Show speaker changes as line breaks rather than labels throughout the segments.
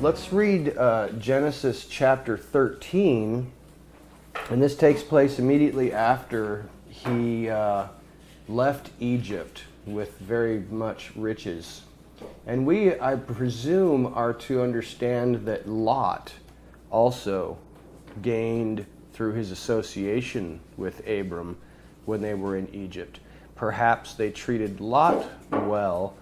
Let's read Genesis chapter 13, and this takes place immediately after he left Egypt with very much riches. And we, I presume, are to understand that Lot also gained through his association with Abram when they were in Egypt. Perhaps they treated Lot well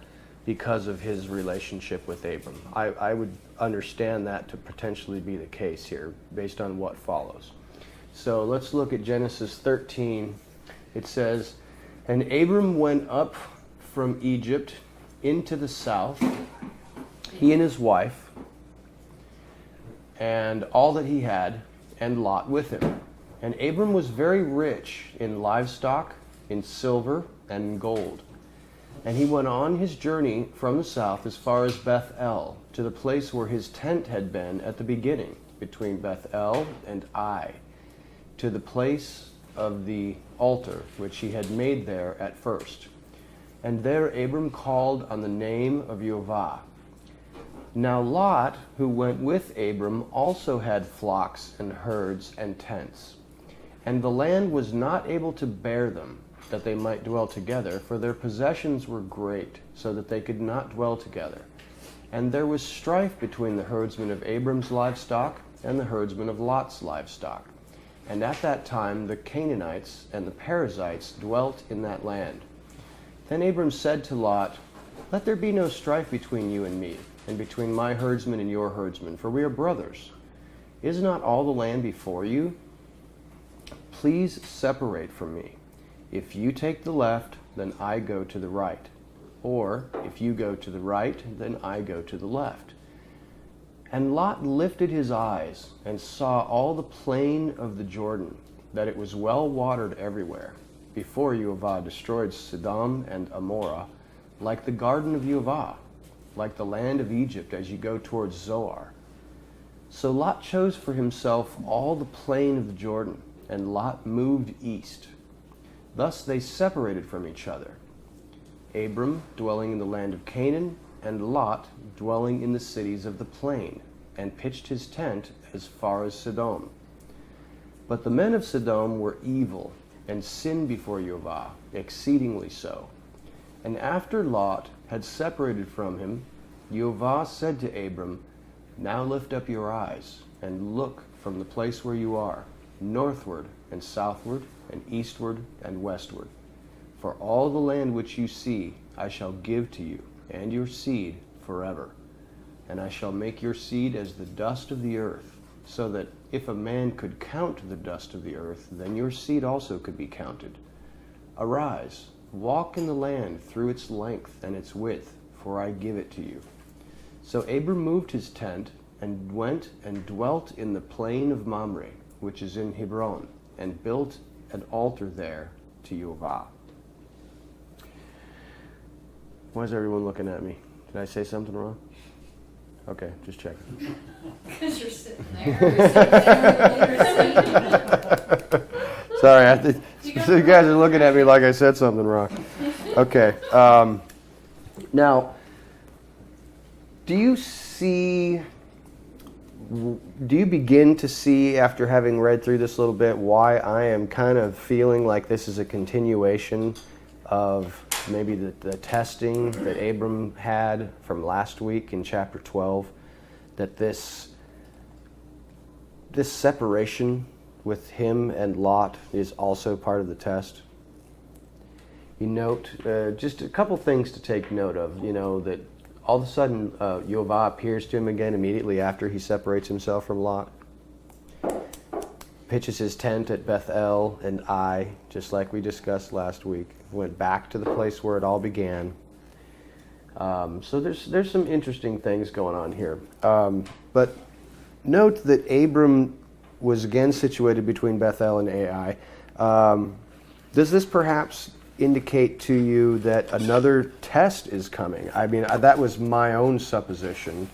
because of his relationship with Abram. I would understand that to potentially be the case here based on what follows. So let's look at Genesis 13. It says, "And Abram went up from Egypt into the south, he and his wife, and all that he had, and Lot with him. And Abram was very rich in livestock, in silver, and in gold. And he went on his journey from the south as far as Bethel, to the place where his tent had been at the beginning, between Bethel and Ai, to the place of the altar which he had made there at first. And there Abram called on the name of Jehovah. Now Lot, who went with Abram, also had flocks and herds and tents. And the land was not able to bear them, that they might dwell together, for their possessions were great, so that they could not dwell together. And there was strife between the herdsmen of Abram's livestock and the herdsmen of Lot's livestock. And at that time the Canaanites and the Perizzites dwelt in that land. Then Abram said to Lot, Let there be no strife between you and me, and between my herdsmen and your herdsmen, for we are brothers. Is not all the land before you? Please separate from me. If you take the left, then I go to the right. Or if you go to the right, then I go to the left. And Lot lifted his eyes and saw all the plain of the Jordan, that it was well watered everywhere, before Jehovah destroyed Sodom and Gomorrah, like the garden of Jehovah, like the land of Egypt as you go towards Zoar. So Lot chose for himself all the plain of the Jordan, and Lot moved east. Thus they separated from each other, Abram dwelling in the land of Canaan, and Lot dwelling in the cities of the plain, and pitched his tent as far as Sodom. But the men of Sodom were evil, and sinned before Jehovah, exceedingly so. And after Lot had separated from him, Jehovah said to Abram, Now lift up your eyes, and look from the place where you are, northward and southward, and eastward and westward. For all the land which you see I shall give to you, and your seed forever. And I shall make your seed as the dust of the earth, so that if a man could count the dust of the earth, then your seed also could be counted. Arise, walk in the land through its length and its width, for I give it to you. So Abram moved his tent, and went and dwelt in the plain of Mamre, which is in Hebron, and built an altar there to Jehovah." Why is everyone looking at me? Did I say something wrong? Okay, just checking.
Because you're sitting there.
Sorry, you guys are looking at me like I said something wrong. Okay. Now, do you begin to see, after having read through this a little bit, why I am kind of feeling like this is a continuation of maybe the testing that Abram had from last week in chapter 12, that this separation with him and Lot is also part of the test? You note, just a couple things to take note of, that all of a sudden Jehovah appears to him again immediately after he separates himself from Lot. Pitches his tent at Bethel and Ai, just like we discussed last week. Went back to the place where it all began. So there's some interesting things going on here. But note that Abram was again situated between Bethel and Ai. Does this perhaps indicate to you that another test is coming? I mean, that was my own supposition,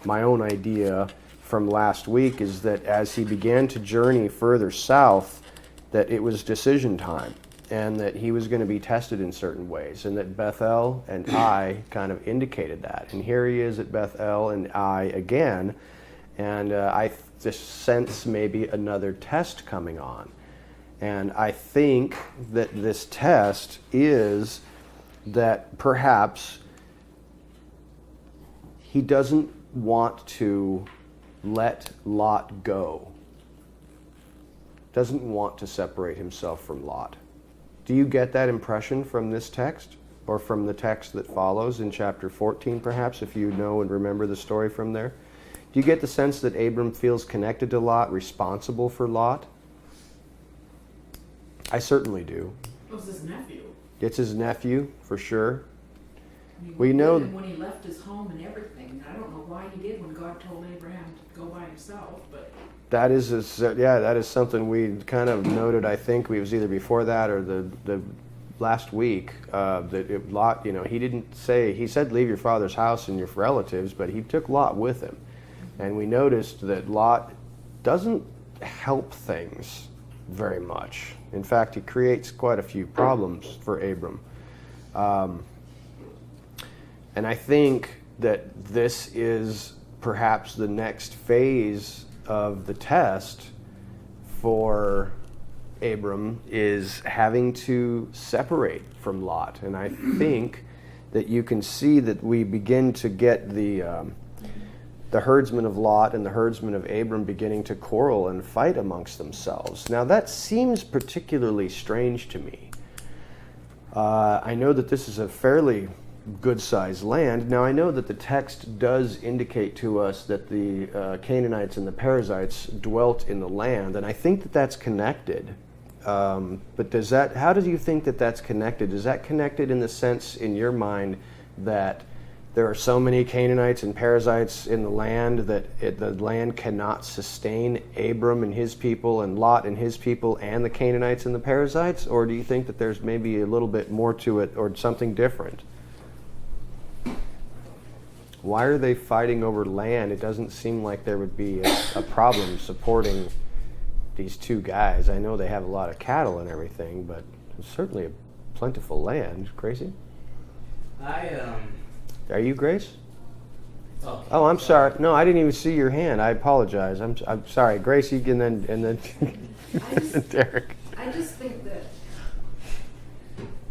my own idea from last week, is that as he began to journey further south, that it was decision time. and that he was going to be tested in certain ways, and that Bethel and Ai kind of indicated that. And here he is at Bethel and Ai again, and I just sense maybe another test coming on. And I think that this test is that perhaps he doesn't want to let Lot go. Doesn't want to separate himself from Lot. Do you get that impression from this text? Or from the text that follows in chapter 14, perhaps, if you know and remember the story from there? Do you get the sense that Abram feels connected to Lot, responsible for Lot? I certainly do.
It was his nephew.
It's his nephew, for sure.
We know when he left his home and everything. I don't know why he did when God told Abraham to go by himself, but
that is something we kind of noted. I think it was either before that or the last week that Lot. He didn't say. He said, "Leave your father's house and your relatives," but he took Lot with him, and we noticed that Lot doesn't help things very much. In fact, he creates quite a few problems for Abram. And I think that this is perhaps the next phase of the test for Abram, is having to separate from Lot. And I think that you can see that we begin to get the herdsmen of Lot and the herdsmen of Abram beginning to quarrel and fight amongst themselves. Now that seems particularly strange to me. I know that this is a fairly good-sized land. Now I know that the text does indicate to us that the Canaanites and the Perizzites dwelt in the land, and I think that that's connected. But how do you think that that's connected? Is that connected in the sense, in your mind, that there are so many Canaanites and Perizzites in the land that the land cannot sustain Abram and his people and Lot and his people and the Canaanites and the Perizzites? Or do you think that there's maybe a little bit more to it or something different? Why are they fighting over land? It doesn't seem like there would be a problem supporting these two guys. I know they have a lot of cattle and everything, but it's certainly a plentiful land. Gracie? Are you Grace?
Okay.
Oh, I'm sorry. No, I didn't even see your hand. I apologize. I'm sorry, Gracie, and then Derek.
I just think that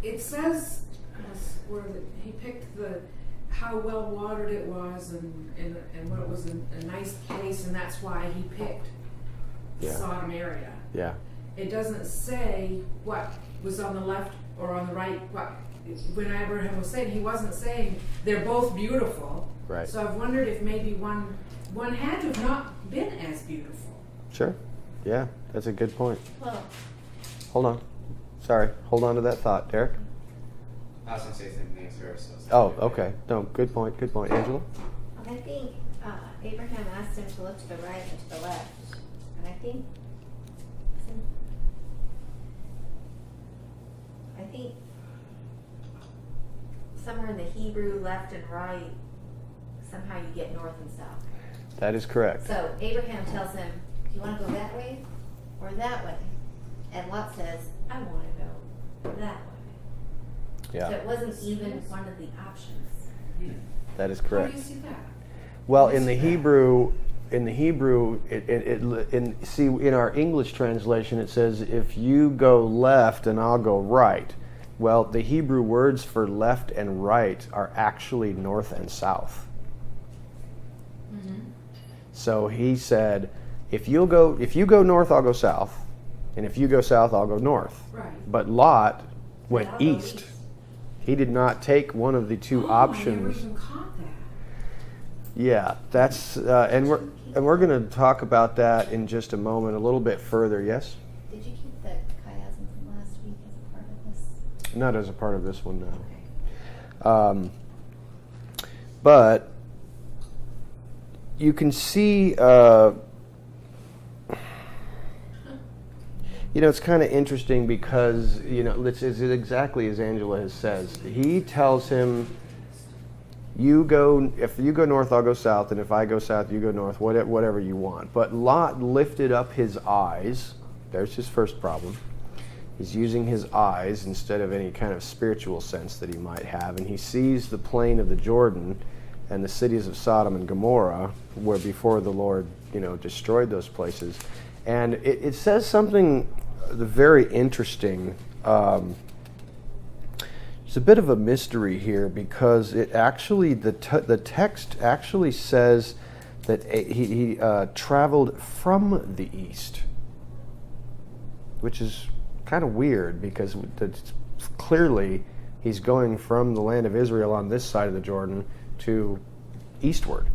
it says where he picked how well watered it was and what it was a nice place, and that's why he picked the Sodom area.
Yeah.
It doesn't say what was on the left or on the right. When Abraham was saying, he wasn't saying they're both beautiful.
Right.
So I've wondered if maybe one had to have not been as beautiful.
Sure. Yeah, that's a good point.
Well,
Hold on. Sorry. Hold on to that thought, Derek.
I was going to say the same thing as her. So
Oh, okay. No, good point. Good point. Angela?
I think Abraham asked him to look to the right and to the left. And I think somewhere in the Hebrew, left and right, somehow you get north and south.
That is correct.
So Abraham tells him, do you want to go that way or that way? And Lot says, I want to go that way.
Yeah,
So it wasn't even one of the options.
that is
How
correct.
do you see that?
Well, in the Hebrew, in our English translation, it says, if you go left and I'll go right. Well, the Hebrew words for left and right are actually north and south.
Mm-hmm.
So he said, if you go north, I'll go south, and if you go south, I'll go north.
Right.
But Lot went
I'll go
east. He did not take one of the two options.
I never even caught that.
Yeah, that's and we're going to talk about that in just a moment, a little bit further. Yes.
Did you keep the chiasm from last week as a part of this?
Not as a part of this one, no. But you can see, it's kind of interesting because, it's exactly as Angela says. He tells him, if you go north, I'll go south, and if I go south, you go north, whatever you want. But Lot lifted up his eyes. There's his first problem. He's using his eyes instead of any kind of spiritual sense that he might have, and he sees the plain of the Jordan and the cities of Sodom and Gomorrah, where before the Lord, destroyed those places. And it says something very interesting. It's a bit of a mystery here, because it actually the text actually says that he traveled from the east, which is kind of weird, because clearly he's going from the land of Israel on this side of the Jordan to eastward.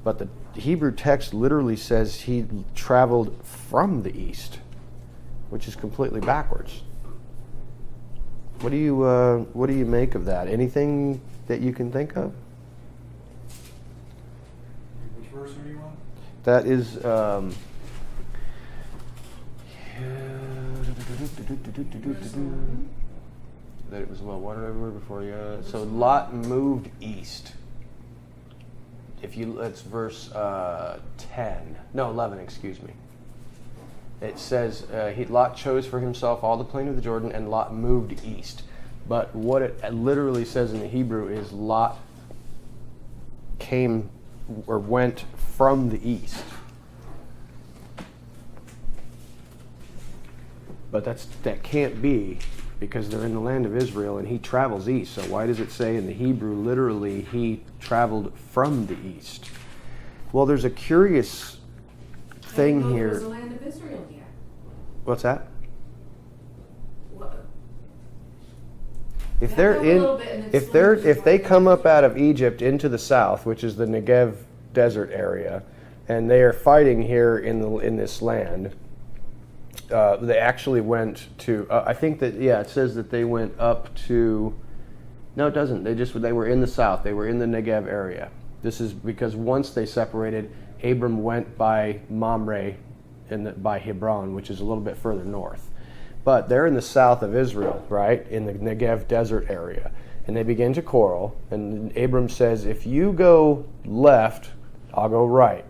But the Hebrew text literally says he traveled from the east, which is completely backwards. What do you make of that? Anything that you can think of?
Which verse are you on?
That is that it was water everywhere before you. So Lot moved east. It's verse 11, excuse me. It says Lot chose for himself all the plain of the Jordan, and Lot moved east. But what it literally says in the Hebrew is Lot came or went from the east. But that can't be, because they're in the land of Israel and he travels east. So why does it say in the Hebrew literally he traveled from the east? Well, there's a curious thing
There
here.
was the land of Israel yet.
What's that?
What?
If
Back
they're
up a little bit and
if
explain
if they
what-
come up out of Egypt into the south, which is the Negev desert area, and they are fighting here in this land, they actually went to. I think that it says that they went up to. No, it doesn't. They were in the south. They were in the Negev area. This is because once they separated, Abram went by Mamre, by Hebron, which is a little bit further north. But they're in the south of Israel, right, in the Negev desert area. And they begin to quarrel. And Abram says, if you go left, I'll go right.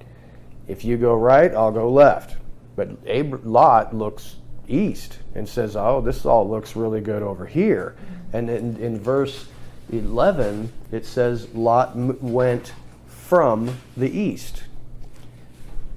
If you go right, I'll go left. But Lot looks east and says, oh, this all looks really good over here. And in verse 11, it says Lot went from the east.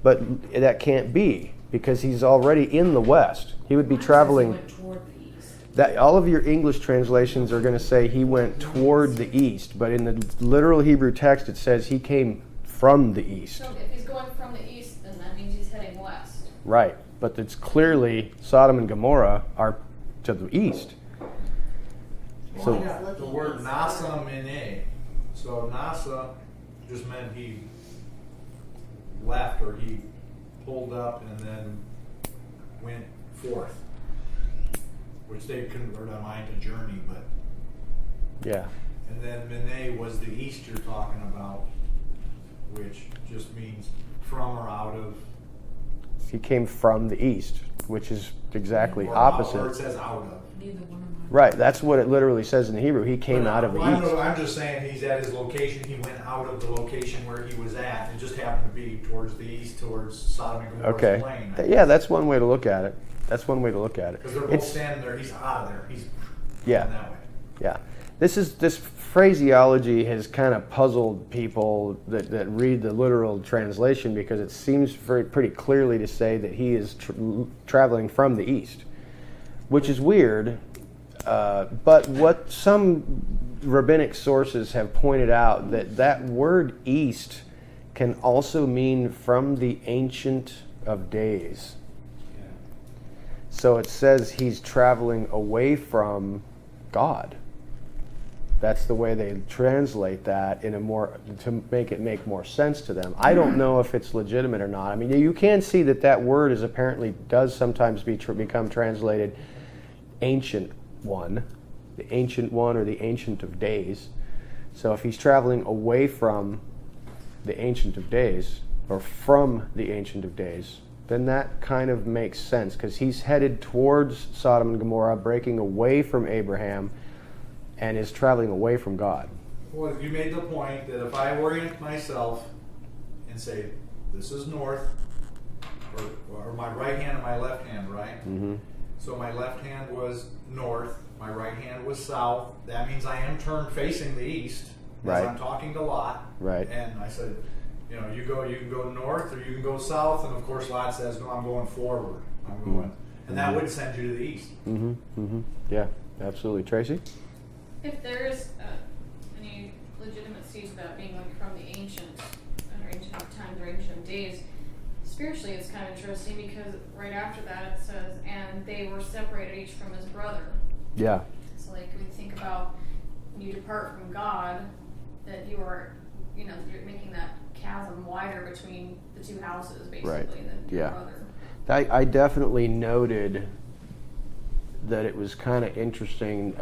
But that can't be, because he's already in the west. He would be
Mine says
traveling.
he went toward the east.
That all of your English translations are going to say he went toward the east, but in the literal Hebrew text it says he came from the east.
So if he's going from the east, then that means he's heading west.
Right, but it's clearly Sodom and Gomorrah are to the east. So
Well, yeah, the word nasa mene. So nasa just meant he left, or he pulled up and then went forth, which they convert on mine to journey, but
yeah,
and then mene was the east you're talking about, which just means from or out of.
he came from the east, which is exactly
or out, or it
opposite.
says out of.
Neither one of mine.
Right, that's what it literally says in the Hebrew. He came out of the
Well,
east.
I'm just saying he's at his location. He went out of the location where he was at. It just happened to be towards the east, towards Sodom and Gomorrah's
Okay.
plain.
Yeah, that's one way to look at it. That's one way to look at it.
Because they're both standing there. He's out of there. He's
Yeah.
going that way.
Yeah. This phraseology has kind of puzzled people that read the literal translation, because it seems pretty clearly to say that he is traveling from the east, which is weird. But what some rabbinic sources have pointed out, that word east can also mean from the Ancient of Days. So it says he's traveling away from God. That's the way they translate that to make more sense to them. I don't know if it's legitimate or not. I mean, you can see that word is apparently does sometimes become translated ancient one, the ancient one, or the Ancient of Days. So if he's traveling away from the Ancient of Days, or from the Ancient of Days, then that kind of makes sense, because he's headed towards Sodom and Gomorrah, breaking away from Abraham, and is traveling away from God.
Well, you made the point that if I orient myself and say, this is north, or my right hand and my left hand, right?
Mm-hmm.
So my left hand was north, my right hand was south. That means I am turned facing the east.
Right.
As I'm talking to Lot.
Right.
And I said, you can go north or you can go south. And of course Lot says, no, I'm going forward. I'm going. And that would send you to the east.
Yeah, absolutely. Tracy?
If there's any legitimacy to that being like from the ancient times or ancient days, spiritually it's kind of interesting because right after that it says, and they were separated each from his brother.
Yeah.
So like when you think about when you depart from God, that you are, you're making that chasm wider between the two houses basically
Right.
than your
Yeah.
brother.
I definitely noted that it was kind of interesting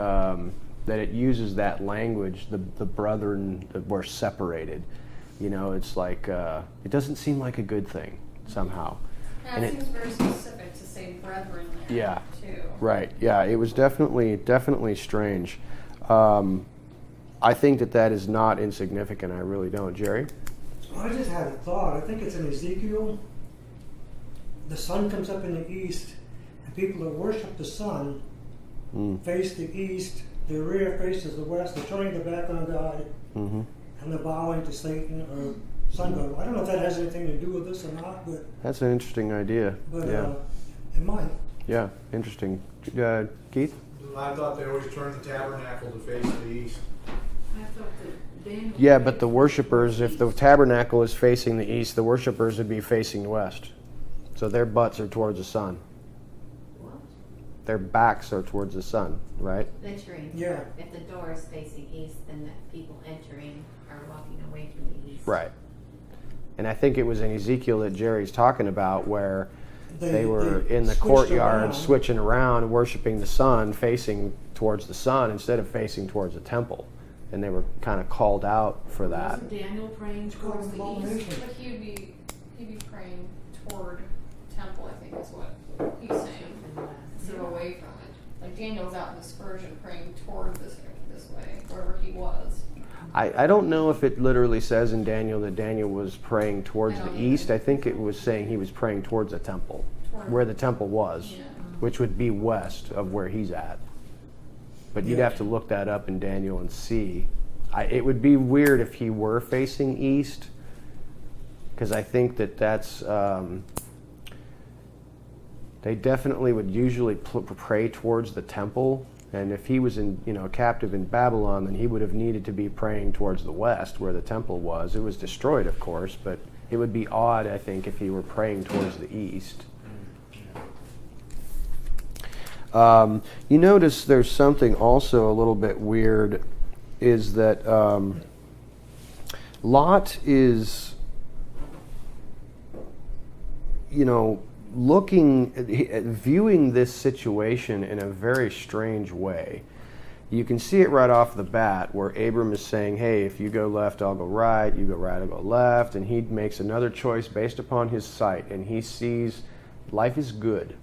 that it uses that language, the brethren that were separated. It's like, it doesn't seem like a good thing somehow.
Yeah,
And
it seems very specific to say brethren there
Yeah.
too.
Right, yeah, it was definitely strange. I think that is not insignificant, I really don't. Jerry?
I just had a thought. I think it's in Ezekiel. The sun comes up in the east, and people that worship the sun face the east. Their rear faces the west. They're turning their back on God, and they're bowing to Satan or sun god. I don't know if that has anything to do with this or not, but
That's an interesting idea. Yeah,
it might.
yeah, interesting. Keith?
I thought they always turned the tabernacle to face the east.
I thought that Daniel.
Yeah, but the worshipers, if the tabernacle is facing the east, the worshipers would be facing the west. So their butts are towards the sun.
What?
Their backs are towards the sun, right?
Entering.
Yeah.
If the door is facing east, then the people entering are walking away from the east.
Right. And I think it was in Ezekiel that Jerry's talking about where they were in the
switched
courtyard
around.
switching around, worshiping the sun, facing towards the sun instead of facing towards the temple. And they were kind of called out for that.
Wasn't Daniel praying towards the east?
Abomination.
But he'd be praying toward temple, I think is what he's saying, instead of away from it. Like Daniel's out in dispersion praying toward this way, wherever he was.
I don't know if it literally says in Daniel that Daniel was praying towards
I
the
don't
east.
either.
I think it was saying he was praying towards the temple,
Toward-
where the temple was,
Yeah.
which would be west of where he's at. But you'd
Yeah.
have to look that up in Daniel and see. It would be weird if he were facing east, because I think that's they definitely would usually pray towards the temple. And if he was captive in Babylon, then he would have needed to be praying towards the west, where the temple was. It was destroyed, of course, but it would be odd, I think, if he were praying towards the east. You notice there's something also a little bit weird, is that Lot is, viewing this situation in a very strange way. You can see it right off the bat where Abram is saying, hey, if you go left, I'll go right, you go right, I'll go left, and he makes another choice based upon his sight, and he sees life is good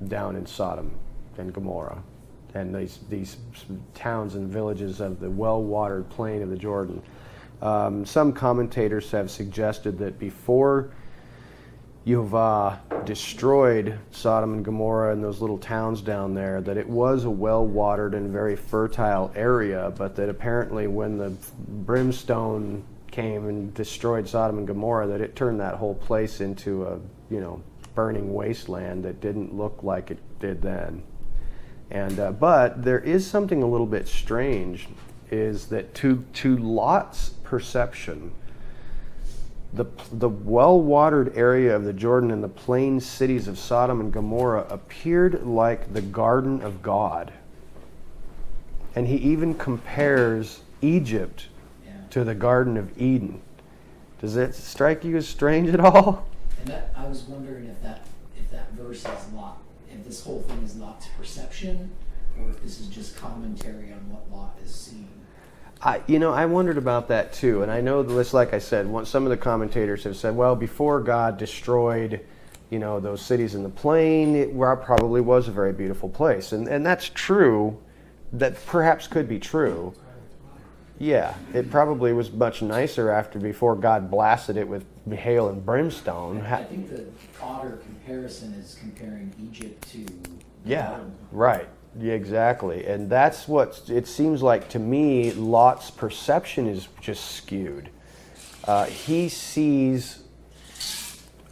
down in Sodom and Gomorrah and these towns and villages of the well-watered plain of the Jordan. Some commentators have suggested that before Yehovah destroyed Sodom and Gomorrah and those little towns down there, that it was a well-watered and very fertile area, but that apparently when the brimstone came and destroyed Sodom and Gomorrah, that it turned that whole place into a, burning wasteland that didn't look like it did then. And but there is something a little bit strange, is that to Lot's perception, the well-watered area of the Jordan and the plain cities of Sodom and Gomorrah appeared like the garden of God. And he even compares Egypt to the Garden of Eden. Does that strike you as strange at all?
And that, I was wondering if that verse is Lot, if this whole thing is Lot's perception, or if this is just commentary on what Lot is seeing.
I wondered about that too, and I know that, like I said, some of the commentators have said, well, before God destroyed, those cities in the plain, it probably was a very beautiful place, and that's true. That perhaps could be true. Yeah, it probably was much nicer before God blasted it with hail and brimstone.
I think the odder comparison is comparing Egypt to
Yeah,
Sodom.
right. Yeah, exactly. And that's what it seems like to me. Lot's perception is just skewed. He sees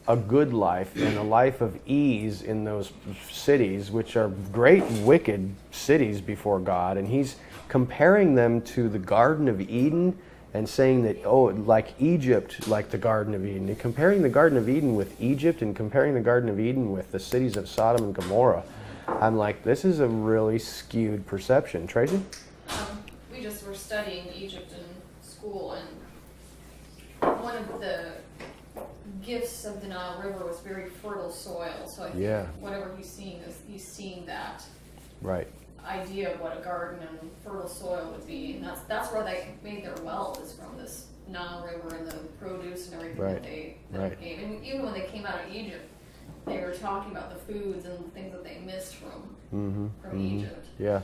a good life and a life of ease in those cities, which are great, wicked cities before God. And he's comparing them to the Garden of Eden and saying that, oh, like Egypt, like the Garden of Eden. And comparing the Garden of Eden with Egypt and comparing the Garden of Eden with the cities of Sodom and Gomorrah. I'm like, this is a really skewed perception. Tracy?
We just were studying Egypt in school, and one of the gifts of the Nile River was very fertile soil. So I think whatever he's seeing is he's seeing that
Right.
idea of what a garden and fertile soil would be, and that's where they made their wealth, is from this Nile River and the produce and everything
Right.
that they
Right.
gave. And even when they came out of Egypt, they were talking about the foods and things that they missed from Egypt.
Yeah.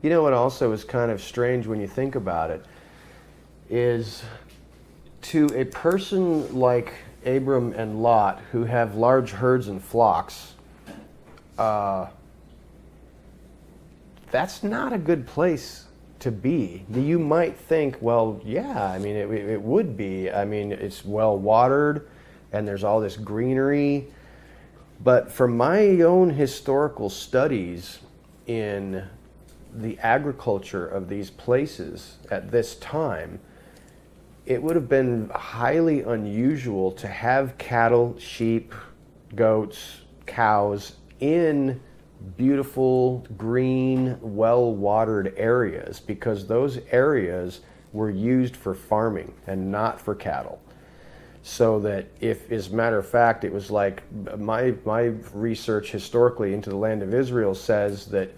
You know what also is kind of strange when you think about it is to a person like Abram and Lot, who have large herds and flocks, that's not a good place to be. You might think, well, yeah, I mean, it would be. I mean, it's well watered and there's all this greenery. But from my own historical studies in the agriculture of these places at this time, it would have been highly unusual to have cattle, sheep, goats, cows in beautiful, green, well-watered areas, because those areas were used for farming and not for cattle. So that if, as a matter of fact, it was like my research historically into the land of Israel says that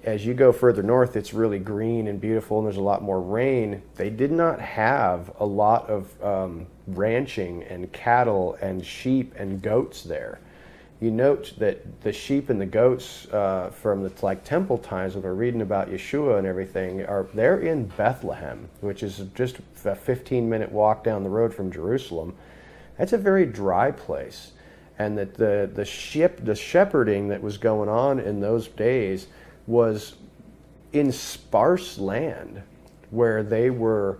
as you go further north, it's really green and beautiful and there's a lot more rain. They did not have a lot of ranching and cattle and sheep and goats there. You note that the sheep and the goats from the temple times, when we're reading about Yeshua and everything, they're in Bethlehem, which is just a 15-minute walk down the road from Jerusalem. That's a very dry place, and that the shepherding that was going on in those days was in sparse land, where they were.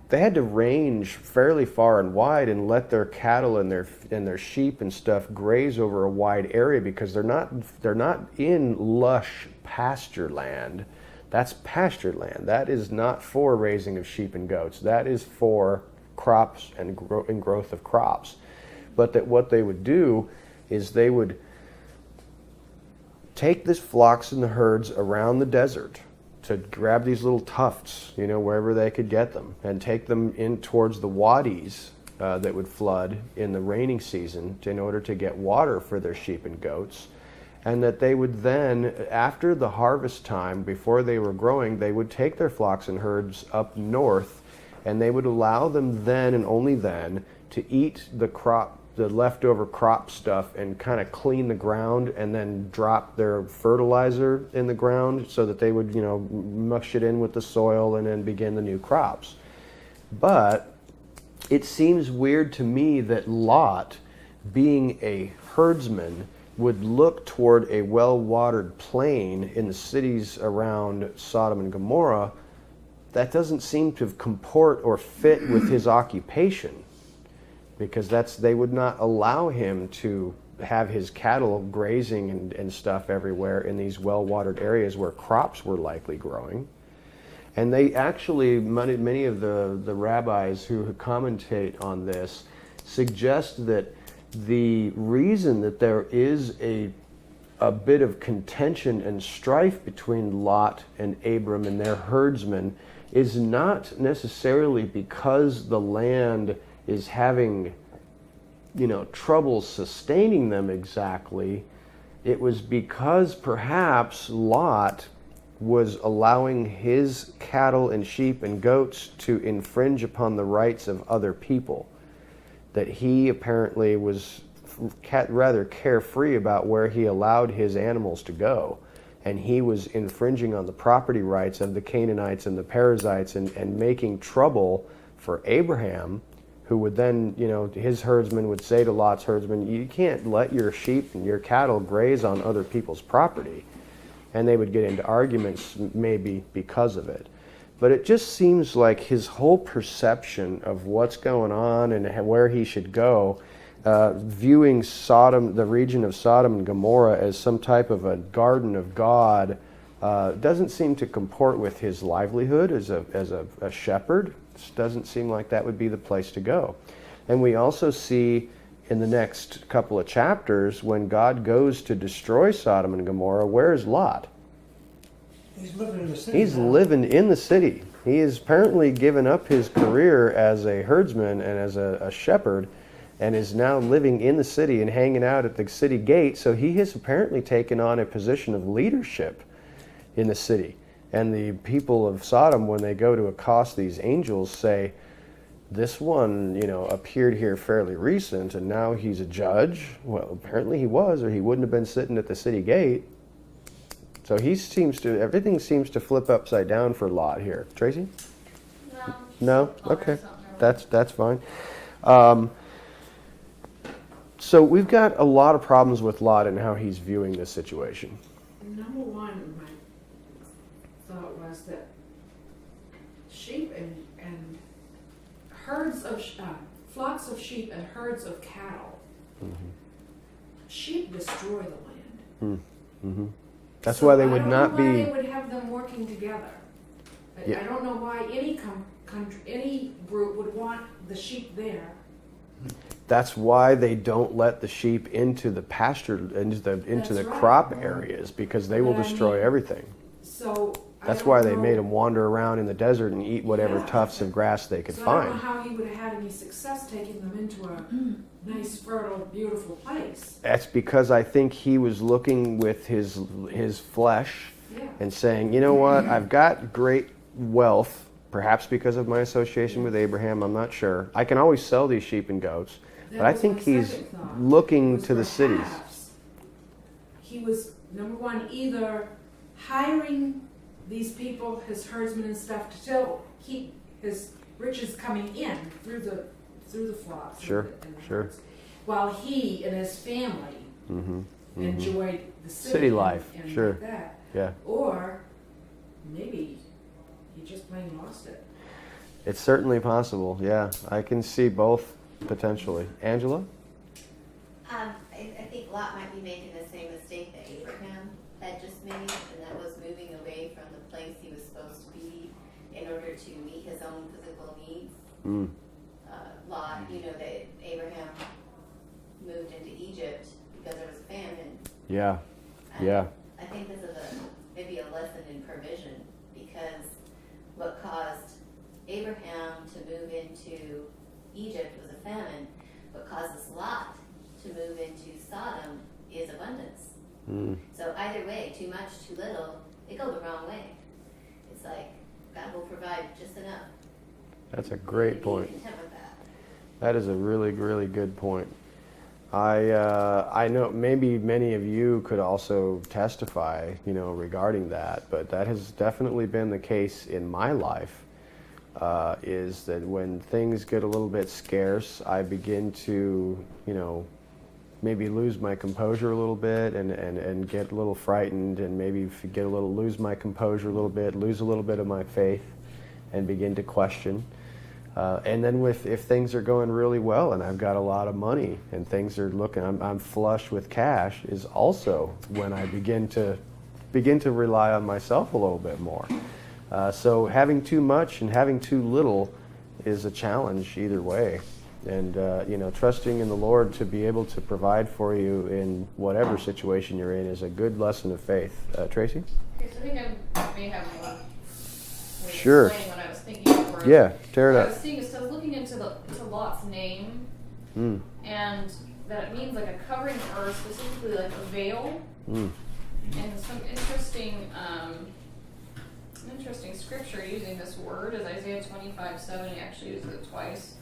They had to range fairly far and wide and let their cattle and their sheep and stuff graze over a wide area, because they're not in lush pasture land. That's pasture land. That is not for raising of sheep and goats. That is for crops and growth of crops. But that what they would do is they would take these flocks and the herds around the desert to grab these little tufts, wherever they could get them, and take them in towards the wadis that would flood in the raining season in order to get water for their sheep and goats. And that they would then, after the harvest time, before they were growing, they would take their flocks and herds up north, and they would allow them then and only then to eat the leftover crop stuff and kind of clean the ground, and then drop their fertilizer in the ground so that they would, mush it in with the soil and then begin the new crops. But it seems weird to me that Lot, being a herdsman, would look toward a well-watered plain in the cities around Sodom and Gomorrah. That doesn't seem to comport or fit with his occupation, because they would not allow him to have his cattle grazing and stuff everywhere in these well-watered areas where crops were likely growing. And they actually, many of the rabbis who commentate on this suggest that the reason that there is a bit of contention and strife between Lot and Abram and their herdsmen is not necessarily because the land is having, trouble sustaining them exactly. It was because perhaps Lot was allowing his cattle and sheep and goats to infringe upon the rights of other people. That he apparently was rather carefree about where he allowed his animals to go. And he was infringing on the property rights of the Canaanites and the Perizzites and making trouble for Abraham, who would then, his herdsmen would say to Lot's herdsmen, you can't let your sheep and your cattle graze on other people's property. And they would get into arguments maybe because of it. But it just seems like his whole perception of what's going on and where he should go, viewing Sodom, the region of Sodom and Gomorrah, as some type of a garden of God, doesn't seem to comport with his livelihood as a shepherd. It doesn't seem like that would be the place to go. And we also see in the next couple of chapters, when God goes to destroy Sodom and Gomorrah, where's Lot?
He's living in the city.
He's
now.
living in the city. He has apparently given up his career as a herdsman and as a shepherd, and is now living in the city and hanging out at the city gate. So he has apparently taken on a position of leadership in the city. And the people of Sodom, when they go to accost these angels, say, this one, appeared here fairly recent, and now he's a judge. Well, apparently he was, or he wouldn't have been sitting at the city gate. So everything seems to flip upside down for Lot here. Tracy? No? Okay. That's fine. So we've got a lot of problems with Lot and how he's viewing this situation.
Number one, my thought was that sheep and herds of flocks of sheep and herds of cattle.
Mm-hmm.
Sheep destroy the land.
Mm-hmm. That's why they would not be.
I don't know why they would have them working together.
Yeah.
I don't know why any group would want the sheep there.
That's why they don't let the sheep into the pasture, into the
right.
crop areas, because they will destroy everything.
So
That's why they made them wander around in the desert and eat whatever tufts of grass they could
I don't
find.
know how he would have had any success taking them into a nice, fertile, beautiful place.
That's because I think he was looking with his flesh
Yeah.
and saying, you know what, I've got great wealth, perhaps because of my association with Abraham, I'm not sure. I can always sell these sheep and goats, but I think he's looking to the cities.
Perhaps he was, number one, either hiring these people, his herdsmen and stuff, to still keep his riches coming in through the flocks.
Sure,
and the
sure.
herds, while he and his family enjoyed the
City life,
and
sure.
like that.
Yeah.
Or maybe he just plain lost it.
It's certainly possible, yeah. I can see both potentially. Angela?
I think Lot might be making the same mistake that Abraham had just made, and that was moving away from the place he was supposed to be in order to meet his own physical needs. Lot, that Abraham moved into Egypt because there was a famine.
Yeah,
And
yeah.
I think this is maybe a lesson in provision, because what caused Abraham to move into Egypt was a famine. What causes Lot to move into Sodom is abundance. So either way, too much, too little, they go the wrong way. It's like God will provide just enough.
That's a great point.
Be content with that.
That is a really, really good point. I know maybe many of you could also testify, regarding that, but that has definitely been the case in my life, is that when things get a little bit scarce, I begin to, maybe lose my composure a little bit and get a little frightened, and maybe lose my composure a little bit, lose a little bit of my faith, and begin to question. And then if things are going really well and I've got a lot of money and things are looking, I'm flush with cash, is also when I begin to rely on myself a little bit more. So having too much and having too little is a challenge either way. And, trusting in the Lord to be able to provide for you in whatever situation you're in is a good lesson of faith. Tracy?
Okay, so I think I may have one way
Sure.
of explaining what I was thinking before.
Yeah, tear it
What I
up.
was seeing is, I was looking into to Lot's name, and that it means like a covering, or specifically like a veil. And some interesting scripture using this word is Isaiah 25:7. He actually uses it twice.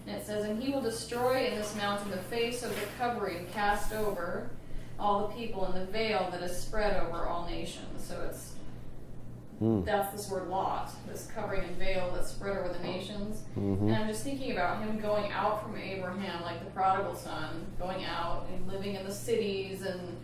And it says, and he will destroy in this mountain the face of the covering cast over all the people, and the veil that is spread over all nations. So it's That's this word Lot, this covering and veil that spread over the nations. And I'm just thinking about him going out from Abraham, like the prodigal son, going out and living in the cities, and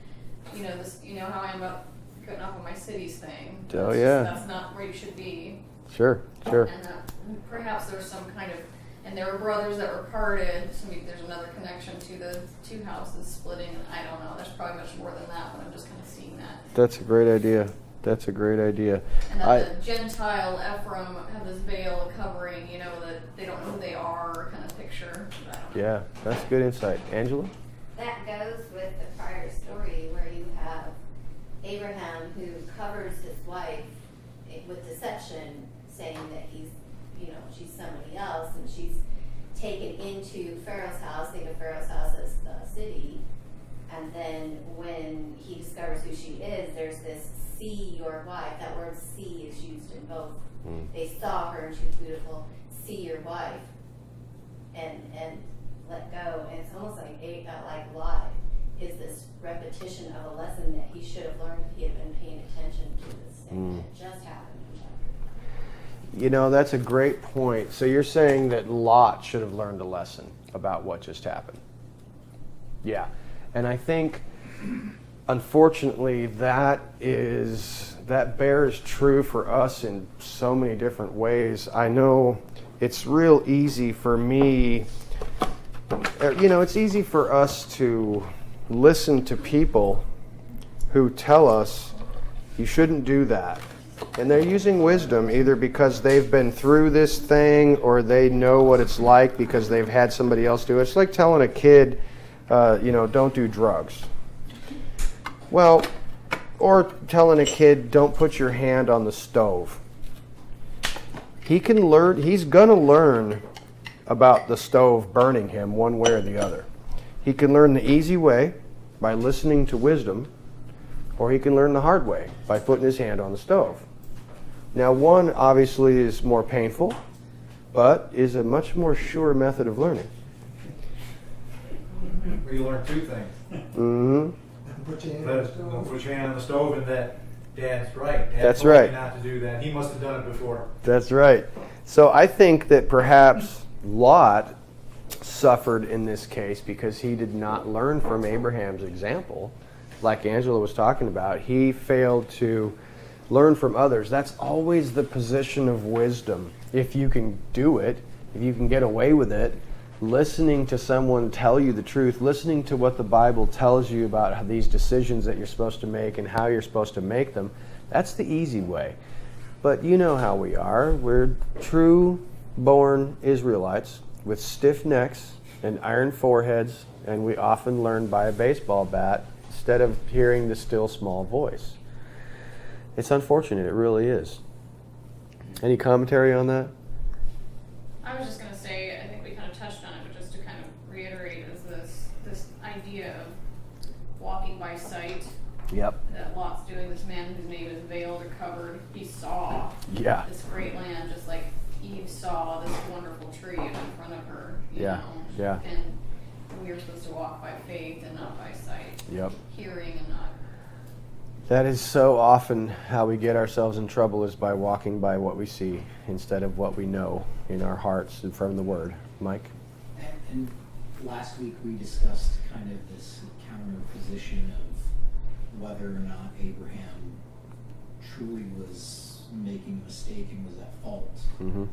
this, how I am about getting off of my cities thing.
Oh, yeah.
That's not where you should be.
Sure.
And perhaps there's some kind of, and there were brothers that were parted, so maybe there's another connection to the two houses splitting, and I don't know. There's probably much more than that, but I'm just kind of seeing that.
That's a great idea. That's a great idea.
And that the Gentile Ephraim have this veil covering, that they don't know who they are, kind of picture.
Yeah, that's good insight. Angela?
That goes with the prior story where you have Abraham who covers his wife with deception, saying that she's somebody else, and she's taken into Pharaoh's house. Think of Pharaoh's house as the city. And then when he discovers who she is, there's this see your wife. That word see is used in both. They saw her and she was beautiful. See your wife, and let go. And it's almost like Lot is this repetition of a lesson that he should have learned if he had been paying attention to this thing that just happened in chapter 3.
That's a great point. So you're saying that Lot should have learned a lesson about what just happened. Yeah. And I think, unfortunately, that bears true for us in so many different ways. I know it's real easy for me, it's easy for us to listen to people who tell us you shouldn't do that. And they're using wisdom either because they've been through this thing or they know what it's like because they've had somebody else do it. It's like telling a kid, don't do drugs. Well, or telling a kid, don't put your hand on the stove. He's going to learn about the stove burning him one way or the other. He can learn the easy way by listening to wisdom, or he can learn the hard way by putting his hand on the stove. Now, one obviously is more painful, but is a much more sure method of learning.
Where you learn two things.
Put your hand on the stove.
Put your hand on the stove, and that Dad's right. Dad
That's
told
right.
me not to do that. He must have done it before.
That's right. So I think that perhaps Lot suffered in this case because he did not learn from Abraham's example. Like Angela was talking about, he failed to learn from others. That's always the position of wisdom. If you can do it, if you can get away with it, listening to someone tell you the truth, listening to what the Bible tells you about these decisions that you're supposed to make and how you're supposed to make them, that's the easy way. But you know how we are. We're true-born Israelites with stiff necks and iron foreheads, and we often learn by a baseball bat instead of hearing the still small voice. It's unfortunate, it really is. Any commentary on that?
I was just going to say, I think we kind of touched on it, but just to kind of reiterate, is this idea of walking by sight.
Yep.
That Lot's doing. This man whose name is veiled or covered, he saw this great land, just like Eve saw this wonderful tree in front of her. You know?
Yeah.
And we are supposed to walk by faith and not by sight.
Yep.
Hearing and not.
That is so often how we get ourselves in trouble, is by walking by what we see instead of what we know in our hearts and from the Word. Mike?
And last week we discussed kind of this counter position of whether or not Abraham truly was making a mistake and was at fault when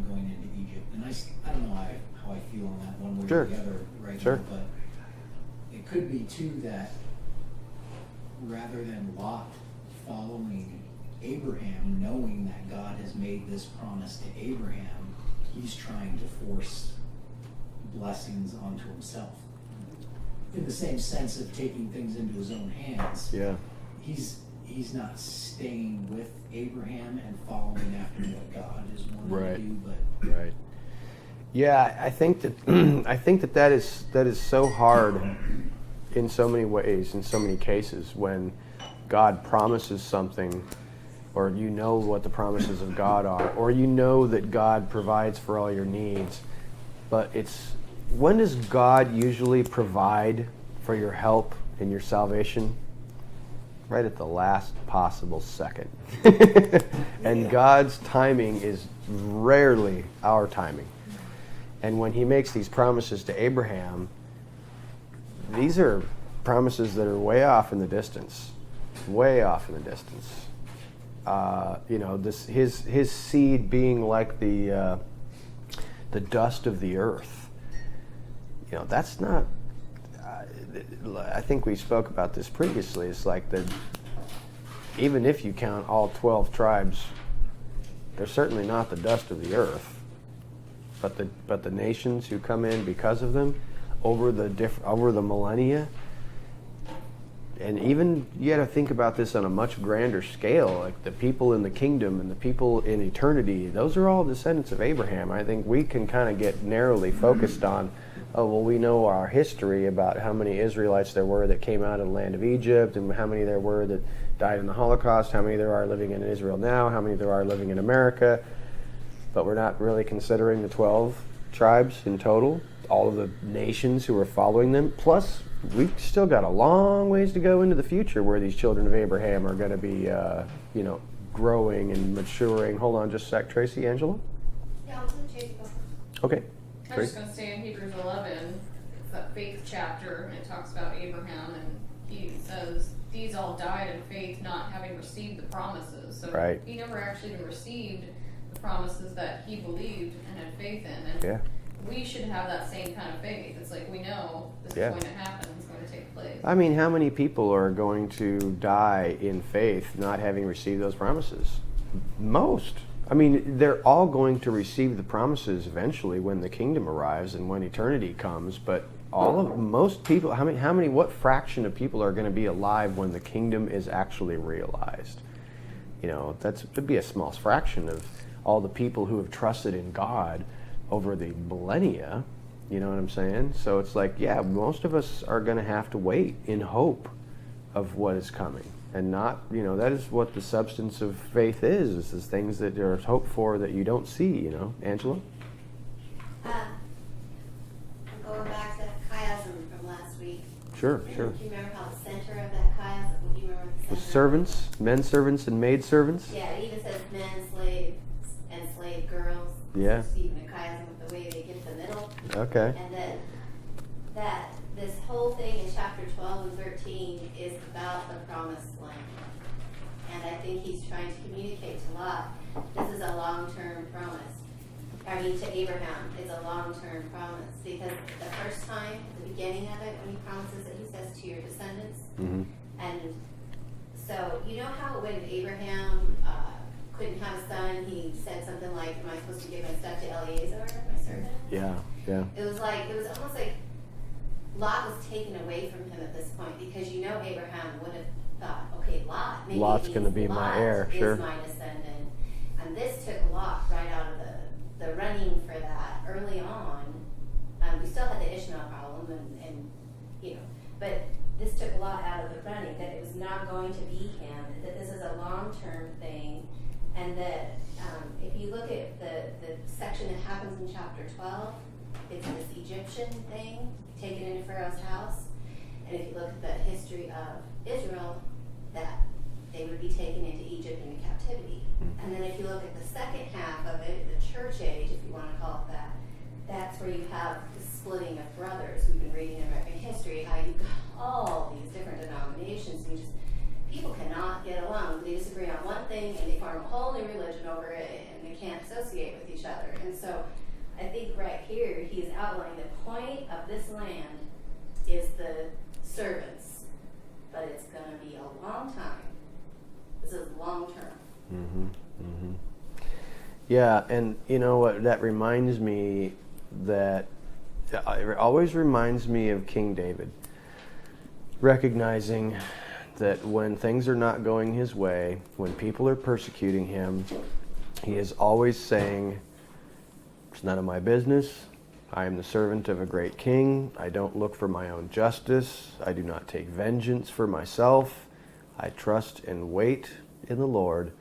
going into Egypt. And I don't know how I feel on that one way or the other right now, but it could be too that rather than Lot following Abraham, knowing that God has made this promise to Abraham, he's trying to force blessings onto himself. In the same sense of taking things into his own hands.
Yeah.
He's not staying with Abraham and following after what God is wanting to do, but
right. Yeah, I think that is so hard in so many ways, in so many cases, when God promises something, or you know what the promises of God are, or you know that God provides for all your needs, but when does God usually provide for your help and your salvation? right at the last possible second. And God's timing is rarely our timing. And when he makes these promises to Abraham, these are promises that are way off in the distance. Way off in the distance. His seed being like the dust of the earth. That's not. I think we spoke about this previously. It's like even if you count all 12 tribes, they're certainly not the dust of the earth. But the nations who come in because of them over the millennia. And even you got to think about this on a much grander scale, like the people in the kingdom and the people in eternity. Those are all descendants of Abraham. I think we can kind of get narrowly focused on, we know our history about how many Israelites there were that came out of the land of Egypt, and how many there were that died in the Holocaust, how many there are living in Israel now, how many there are living in America. But we're not really considering the 12 tribes in total, all of the nations who are following them. Plus, we've still got a long ways to go into the future where these children of Abraham are going to be, growing and maturing. Hold on just a sec, Tracy. Angela?
Yeah, I'll do Tracy.
Okay.
I was just going to say in Hebrews 11, it's that faith chapter, and it talks about Abraham, and he says, these all died in faith, not having received the promises. So
Right.
he never actually even received the promises that he believed and had faith in. And
Yeah.
we should have that same kind of faith. It's like we know this
Yeah.
is going to happen, it's going to take place.
I mean, how many people are going to die in faith not having received those promises? Most. I mean, they're all going to receive the promises eventually when the kingdom arrives and when eternity comes, but most people, what fraction of people are going to be alive when the kingdom is actually realized? That'd be a small fraction of all the people who have trusted in God over the millennia. You know what I'm saying? So it's like, yeah, most of us are going to have to wait in hope of what is coming. And not, that is what the substance of faith is things that are hoped for that you don't see, Angela?
I'm going back to chiasm from last week.
Sure.
Do you remember how the center of that chiasm, do you remember the
The
center?
servants, men servants and maid servants?
Yeah, it even says men, slaves, and slave girls.
Yeah.
So even a chiasm with the way they get the middle.
Okay.
And then this whole thing in chapter 12 and 13 is about the promised land. And I think he's trying to communicate to Lot, this is a long-term promise. To Abraham, it's a long-term promise. Because the first time, the beginning of it, when he promises it, he says to your descendants.
Mm-hmm.
And so, you know how when Abraham couldn't have a son, he said something like, am I supposed to give my stuff to Eliezer, my servant?
Yeah.
It was almost like Lot was taken away from him at this point, because Abraham would have thought, okay, Lot, maybe
Lot's going to be my heir,
is
sure.
my descendant. And this took Lot right out of the running for that early on. We still had the Ishmael problem, but this took Lot out of the running, that it was not going to be him, that this is a long-term thing, and that if you look at the section that happens in chapter 12, it's this Egyptian thing taken into Pharaoh's house. And if you look at the history of Israel, that they would be taken into Egypt into captivity. And then if you look at the second half of it, the church age, if you want to call it that, that's where you have the splitting of brothers. We've been reading in American history how you've got all these different denominations, and people cannot get along. They disagree on one thing and they form a whole new religion over it, and they can't associate with each other. And so I think right here he's outlining the point of this land is the servants, but it's going to be a long time. This is long term.
Mm-hmm. Mm-hmm. Yeah, and you know what? That reminds me it always reminds me of King David, recognizing that when things are not going his way, when people are persecuting him, he is always saying, it's none of my business. I am the servant of a great king. I don't look for my own justice. I do not take vengeance for myself. I trust and wait in the Lord,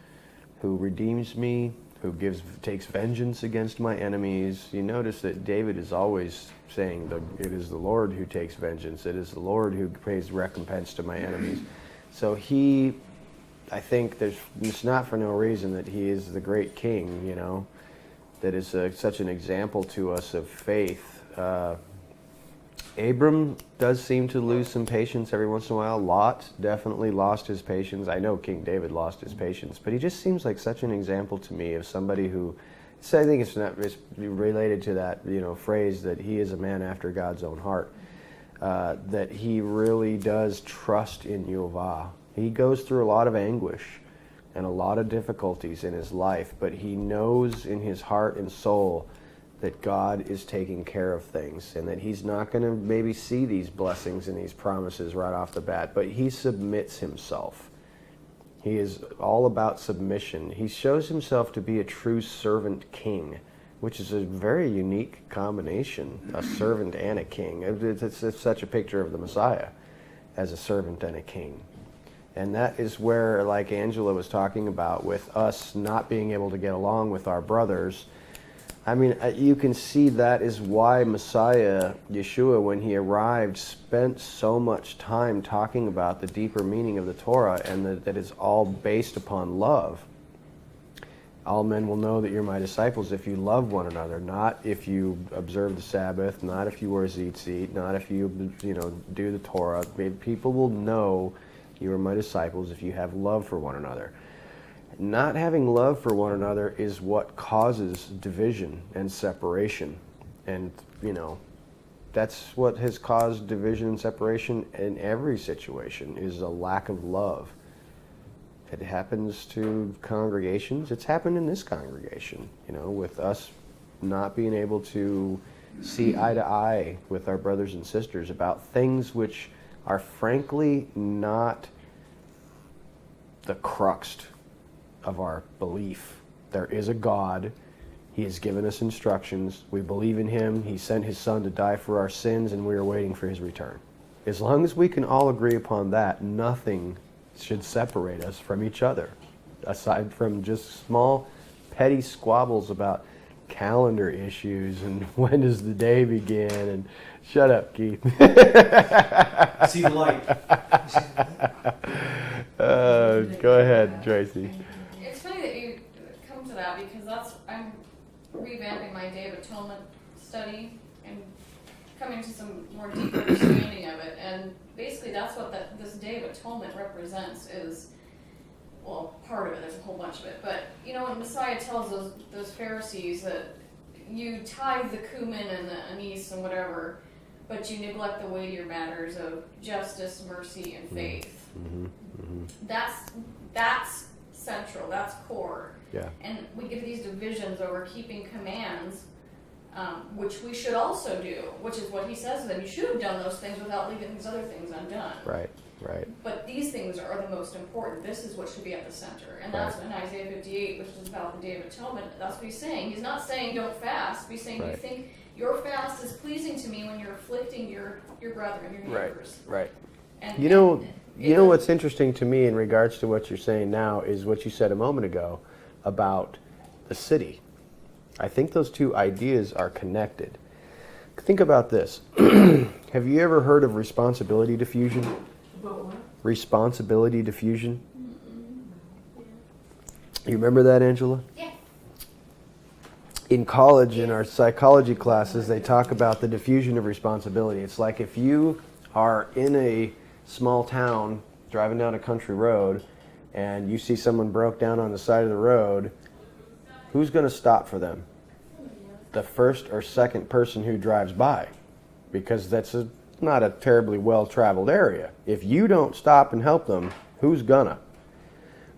who redeems me, who takes vengeance against my enemies. You notice that David is always saying, it is the Lord who takes vengeance. It is the Lord who pays recompense to my enemies. So I think it's not for no reason that he is the great king, that is such an example to us of faith. Abram does seem to lose some patience every once in a while. Lot definitely lost his patience. I know King David lost his patience, but he just seems like such an example to me of somebody who, so I think it's related to that phrase that he is a man after God's own heart, that he really does trust in Yehovah. He goes through a lot of anguish and a lot of difficulties in his life, but he knows in his heart and soul that God is taking care of things and that he's not going to maybe see these blessings and these promises right off the bat, but he submits himself. He is all about submission. He shows himself to be a true servant king, which is a very unique combination, a servant and a king. It's such a picture of the Messiah as a servant and a king. And that is where, like Angela was talking about, with us not being able to get along with our brothers, I mean, you can see that is why Messiah Yeshua, when he arrived, spent so much time talking about the deeper meaning of the Torah, and that it's all based upon love. All men will know that you're my disciples if you love one another, not if you observe the Sabbath, not if you wear tzitzit, not if you do the Torah. People will know you are my disciples if you have love for one another. Not having love for one another is what causes division and separation. And, that's what has caused division and separation in every situation, is a lack of love. It happens to congregations. It's happened in this congregation, with us not being able to see eye to eye with our brothers and sisters about things which are frankly not the crux of our belief. There is a God. He has given us instructions. We believe in him. He sent his son to die for our sins, and we are waiting for his return. As long as we can all agree upon that, nothing should separate us from each other, aside from just small, petty squabbles about calendar issues and when does the day begin, and shut up, Keith.
See the light.
Go ahead, Tracy.
It's funny that you come to that, because I'm revamping my Day of Atonement study and coming to some more deep understanding of it. And basically that's what this Day of Atonement represents is, well, part of it, there's a whole bunch of it. But, when Messiah tells those Pharisees that you tithe the cumin and the anise and whatever, but you neglect the weightier matters of justice, mercy, and faith.
Mm-hmm. Mm-hmm.
That's central, that's core.
Yeah.
And we get these divisions over keeping commands, which we should also do, which is what he says to them. You should have done those things without leaving these other things undone.
Right.
But these things are the most important. This is what should be at the center. And that's in Isaiah 58, which is about the Day of Atonement. That's what he's saying. He's not saying don't fast. He's saying you think your fast is pleasing to me when you're afflicting your brother and your neighbors.
Right.
And,
You know what's interesting to me in regards to what you're saying now is what you said a moment ago about the city. I think those two ideas are connected. Think about this. Have you ever heard of responsibility diffusion?
About what?
Responsibility diffusion? You remember that, Angela?
Yeah.
In college, in our psychology classes, they talk about the diffusion of responsibility. It's like if you are in a small town driving down a country road and you see someone broke down on the side of the road, who's going to stop for them? The first or second person who drives by, because that's not a terribly well-traveled area. If you don't stop and help them, who's gonna?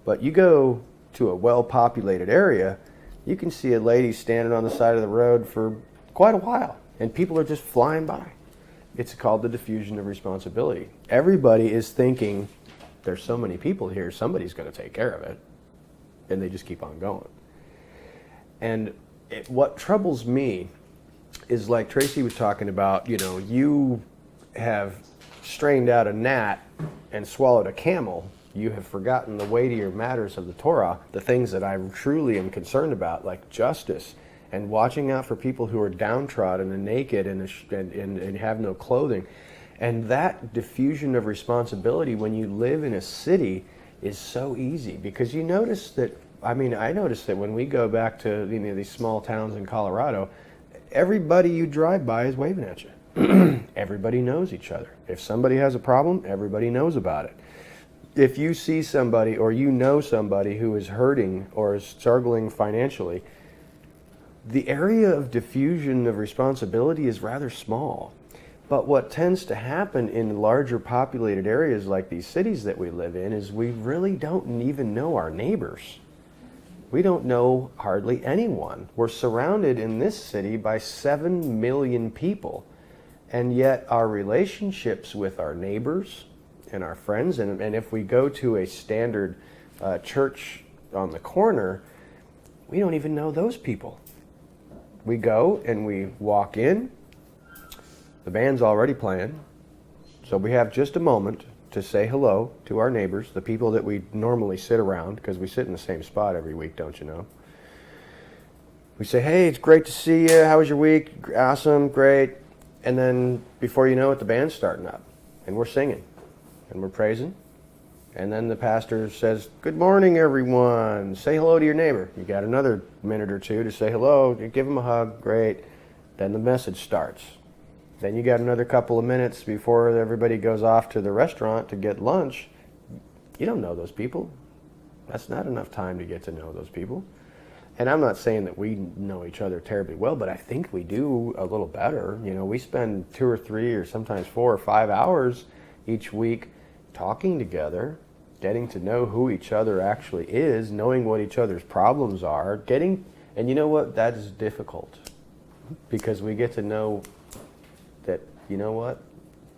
But you go to a well-populated area, you can see a lady standing on the side of the road for quite a while, and people are just flying by. It's called the diffusion of responsibility. Everybody is thinking, there's so many people here, somebody's going to take care of it. And they just keep on going. And what troubles me is, like Tracy was talking about, you have strained out a gnat and swallowed a camel. You have forgotten the weightier matters of the Torah, the things that I truly am concerned about, like justice and watching out for people who are downtrodden and naked and have no clothing. And that diffusion of responsibility when you live in a city is so easy, because you notice that, I noticed that when we go back to these small towns in Colorado, everybody you drive by is waving at you. Everybody knows each other. If somebody has a problem, everybody knows about it. If you see somebody or you know somebody who is hurting or is struggling financially, the area of diffusion of responsibility is rather small. But what tends to happen in larger populated areas like these cities that we live in is we really don't even know our neighbors. We don't know hardly anyone. We're surrounded in this city by 7 million people. And yet our relationships with our neighbors and our friends, and if we go to a standard church on the corner, we don't even know those people. We go and we walk in, the band's already playing, so we have just a moment to say hello to our neighbors, the people that we normally sit around, because we sit in the same spot every week, don't you know? We say, hey, it's great to see you, how was your week? Awesome, great. And then before you know it, the band's starting up, and we're singing, and we're praising. And then the pastor says, good morning, everyone. Say hello to your neighbor. You got another minute or two to say hello. You give them a hug. Great. Then the message starts. Then you got another couple of minutes before everybody goes off to the restaurant to get lunch. You don't know those people. That's not enough time to get to know those people. And I'm not saying that we know each other terribly well, but I think we do a little better. We spend 2 or 3 or sometimes 4 or 5 hours each week talking together, getting to know who each other actually is, knowing what each other's problems are, and you know what? That is difficult, because we get to know that, you know what?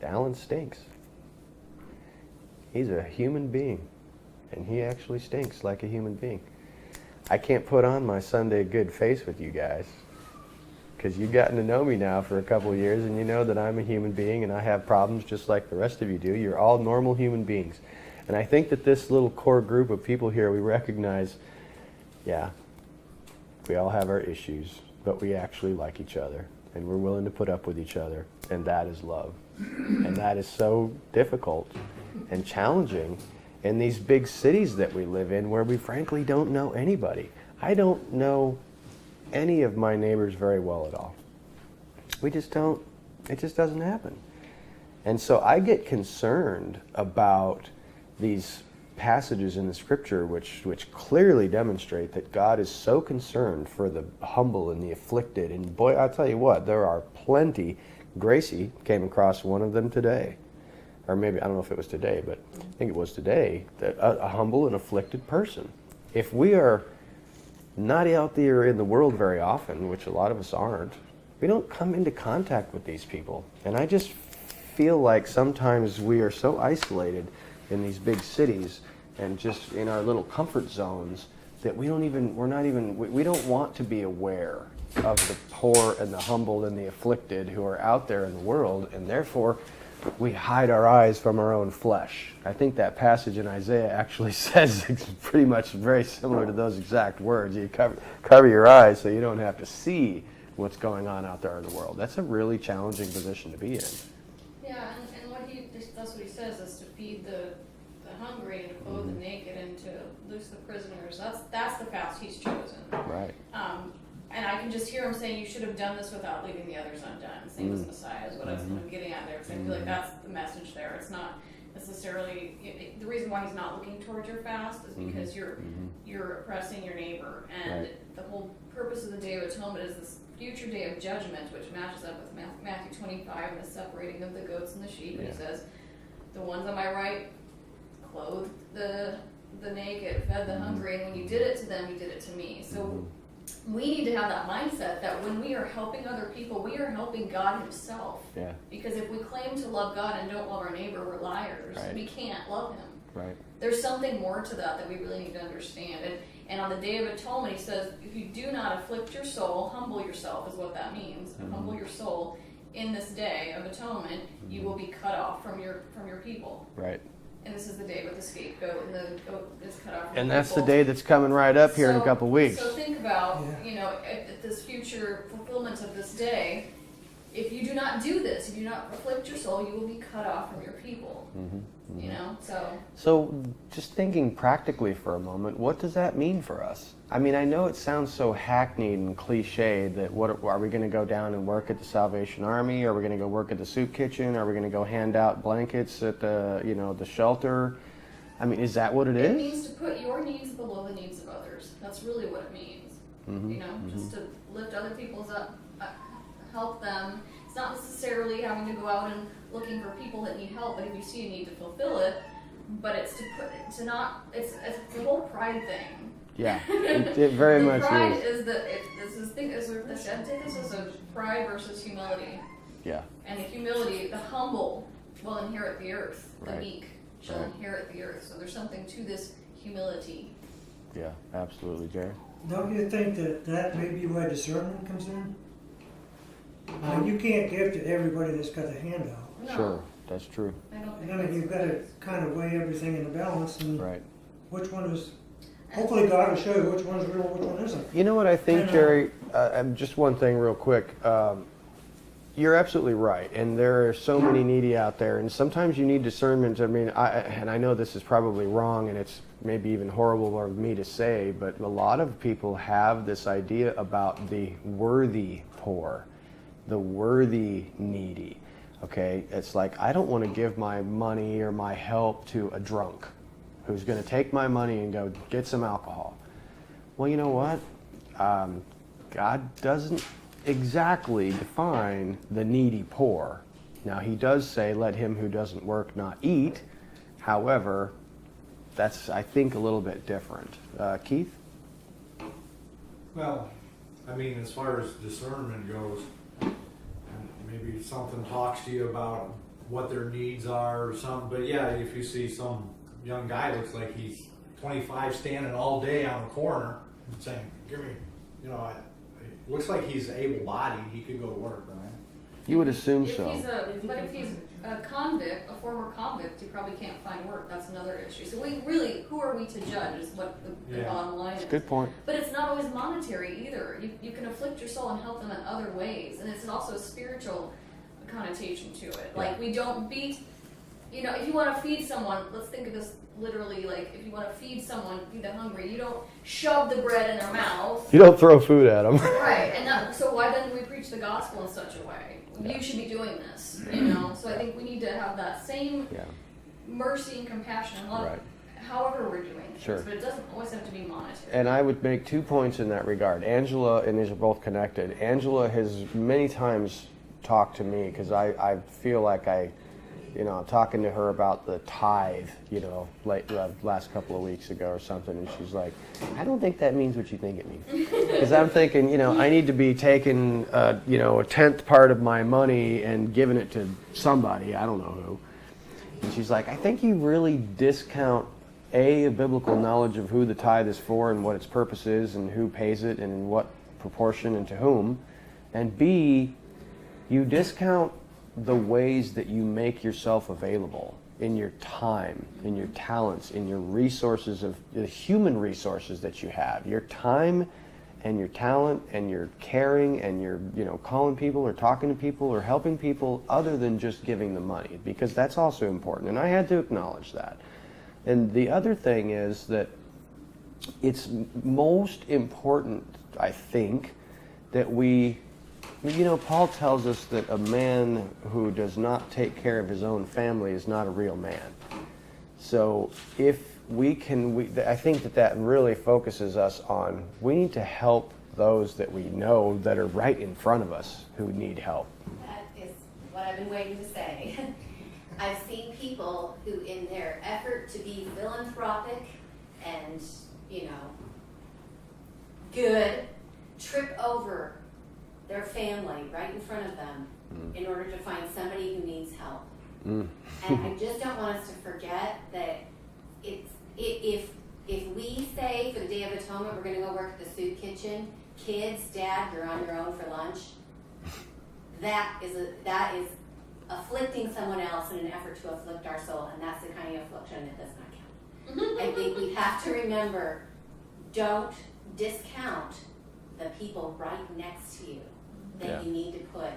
Alan stinks. He's a human being, and he actually stinks like a human being. I can't put on my Sunday good face with you guys, because you've gotten to know me now for a couple of years, and you know that I'm a human being and I have problems just like the rest of you do. You're all normal human beings. And I think that this little core group of people here, we recognize, yeah, we all have our issues, but we actually like each other, and we're willing to put up with each other, and that is love. And that is so difficult and challenging in these big cities that we live in, where we frankly don't know anybody. I don't know any of my neighbors very well at all. We just don't. It just doesn't happen. And so I get concerned about these passages in the scripture which clearly demonstrate that God is so concerned for the humble and the afflicted. And boy, I'll tell you what, there are plenty. Gracie came across one of them today. Or maybe, I don't know if it was today, but I think it was today, that a humble and afflicted person. If we are not out there in the world very often, which a lot of us aren't, we don't come into contact with these people. And I just feel like sometimes we are so isolated in these big cities and just in our little comfort zones that we don't want to be aware of the poor and the humble and the afflicted who are out there in the world, and therefore we hide our eyes from our own flesh. I think that passage in Isaiah actually says pretty much very similar to those exact words. You cover your eyes so you don't have to see what's going on out there in the world. That's a really challenging position to be in.
Yeah, and that's what he says, is to feed the hungry and to clothe the naked and to loose the prisoners. That's the fast he's chosen.
Right.
And I can just hear him saying, you should have done this without leaving the others undone. Same as Messiah is what I'm getting at there, because I feel like that's the message there. It's not necessarily, the reason why he's not looking towards your fast is because you're oppressing your neighbor. And the whole purpose of the Day of Atonement is this future day of judgment, which matches up with Matthew 25 and the separating of the goats and the sheep. And he says, the ones on my right clothed the naked, fed the hungry, and when you did it to them, you did it to me. So we need to have that mindset that when we are helping other people, we are helping God himself. Yeah. Because if we claim to love God and don't love our neighbor, we're liars. Right. We can't love him. Right. There's something more to that we really need to understand. And on the Day of Atonement, he says, if you do not afflict your soul, humble yourself is what that means. Humble your soul in this Day of Atonement, you will be cut off from your people. Right. And this is the day with the scapegoat, and the goat is cut off from
and that's people. The day that's coming right up here in a couple weeks.
So think about, at this future fulfillment of this day, if you do not do this, if you do not afflict your soul, you will be cut off from your people. You know,
So, just thinking practically for a moment, what does that mean for us? I mean, I know it sounds so hackneyed and cliched that what are we going to go down and work at the Salvation Army? Are we going to go work at the soup kitchen? Are we going to go hand out blankets at the, you know, the shelter? I mean, is that what it is?
It means to put your needs below the needs of others. That's really what it means. You know, just to lift other people's up, help them. It's not necessarily having to go out and looking for people that need help, but if you see a need to fulfill it, but it's it's the whole pride thing.
Yeah, it very much
pride
is.
This antithesis of pride versus humility.
Yeah.
And the humility, the humble will inherit the earth. The
Right.
meek shall inherit the earth. So there's something to this humility.
Yeah, absolutely, Jerry.
Don't you think that may be where discernment comes in? Now, you can't give to everybody that's got a handout.
No,
Sure, that's true.
I don't think
I mean, you've got to kind of weigh everything in the balance and
Right.
which one is, hopefully God will show you which one is real, which one isn't.
You know what I think, Jerry? Just one thing real quick. You're absolutely right, and there are so many needy out there, and sometimes you need discernment. I mean, I know this is probably wrong, and it's maybe even horrible of me to say, but a lot of people have this idea about the worthy poor, the worthy needy. Okay, it's like, I don't want to give my money or my help to a drunk who's going to take my money and go get some alcohol. Well, you know what? God doesn't exactly define the needy poor. Now, he does say, let him who doesn't work not eat. However, that's, I think, a little bit different. Keith?
Well, I mean, as far as discernment goes, maybe something talks to you about what their needs are or something. But yeah, if you see some young guy looks like he's 25 standing all day on the corner and saying, give me, you know, it looks like he's able-bodied. He could go to work, right?
You would assume
if
so.
if he's a convict, a former convict, he probably can't find work. That's another issue. So we really, who are we to judge is what the bottom line is.
That's a good point.
But it's not always monetary either. You can afflict your soul and help them in other ways. And it's also a spiritual connotation to it. Like, we don't beat, you know, if you want to feed someone, let's think of this literally, like, if you want to feed someone, feed the hungry, you don't shove the bread in their mouth.
You don't throw food at them.
Right, and so why then do we preach the gospel in such a way? You should be doing this, you know? So I think we need to have that same mercy and compassion and love, however we're doing things.
Sure.
But it doesn't always have to be monetary.
And I would make 2 points in that regard. Angela, and these are both connected. Angela has many times talked to me because I feel like I'm talking to her about the tithe, last couple of weeks ago or something, and she's like, I don't think that means what you think it means. Because I'm thinking, I need to be taking, a 10th part of my money and giving it to somebody, I don't know who. And she's like, I think you really discount, A, biblical knowledge of who the tithe is for and what its purpose is and who pays it and in what proportion and to whom, and B, you discount the ways that you make yourself available in your time, in your talents, in your resources, of the human resources that you have, your time and your talent and your caring and your, calling people or talking to people or helping people other than just giving the money, because that's also important. And I had to acknowledge that. And the other thing is that it's most important, I think, that we, Paul tells us that a man who does not take care of his own family is not a real man. So if we can, I think that really focuses us on, we need to help those that we know that are right in front of us who need help.
That is what I've been waiting to say. I've seen people who, in their effort to be philanthropic and, good, trip over their family right in front of them in order to find somebody who needs help. And I just don't want us to forget that if we say for the Day of Atonement we're going to go work at the soup kitchen, kids, Dad, you're on your own for lunch, that is afflicting someone else in an effort to afflict our soul, and that's the kind of affliction that does not count. I think we have to remember, don't discount the people right next to you that you need to put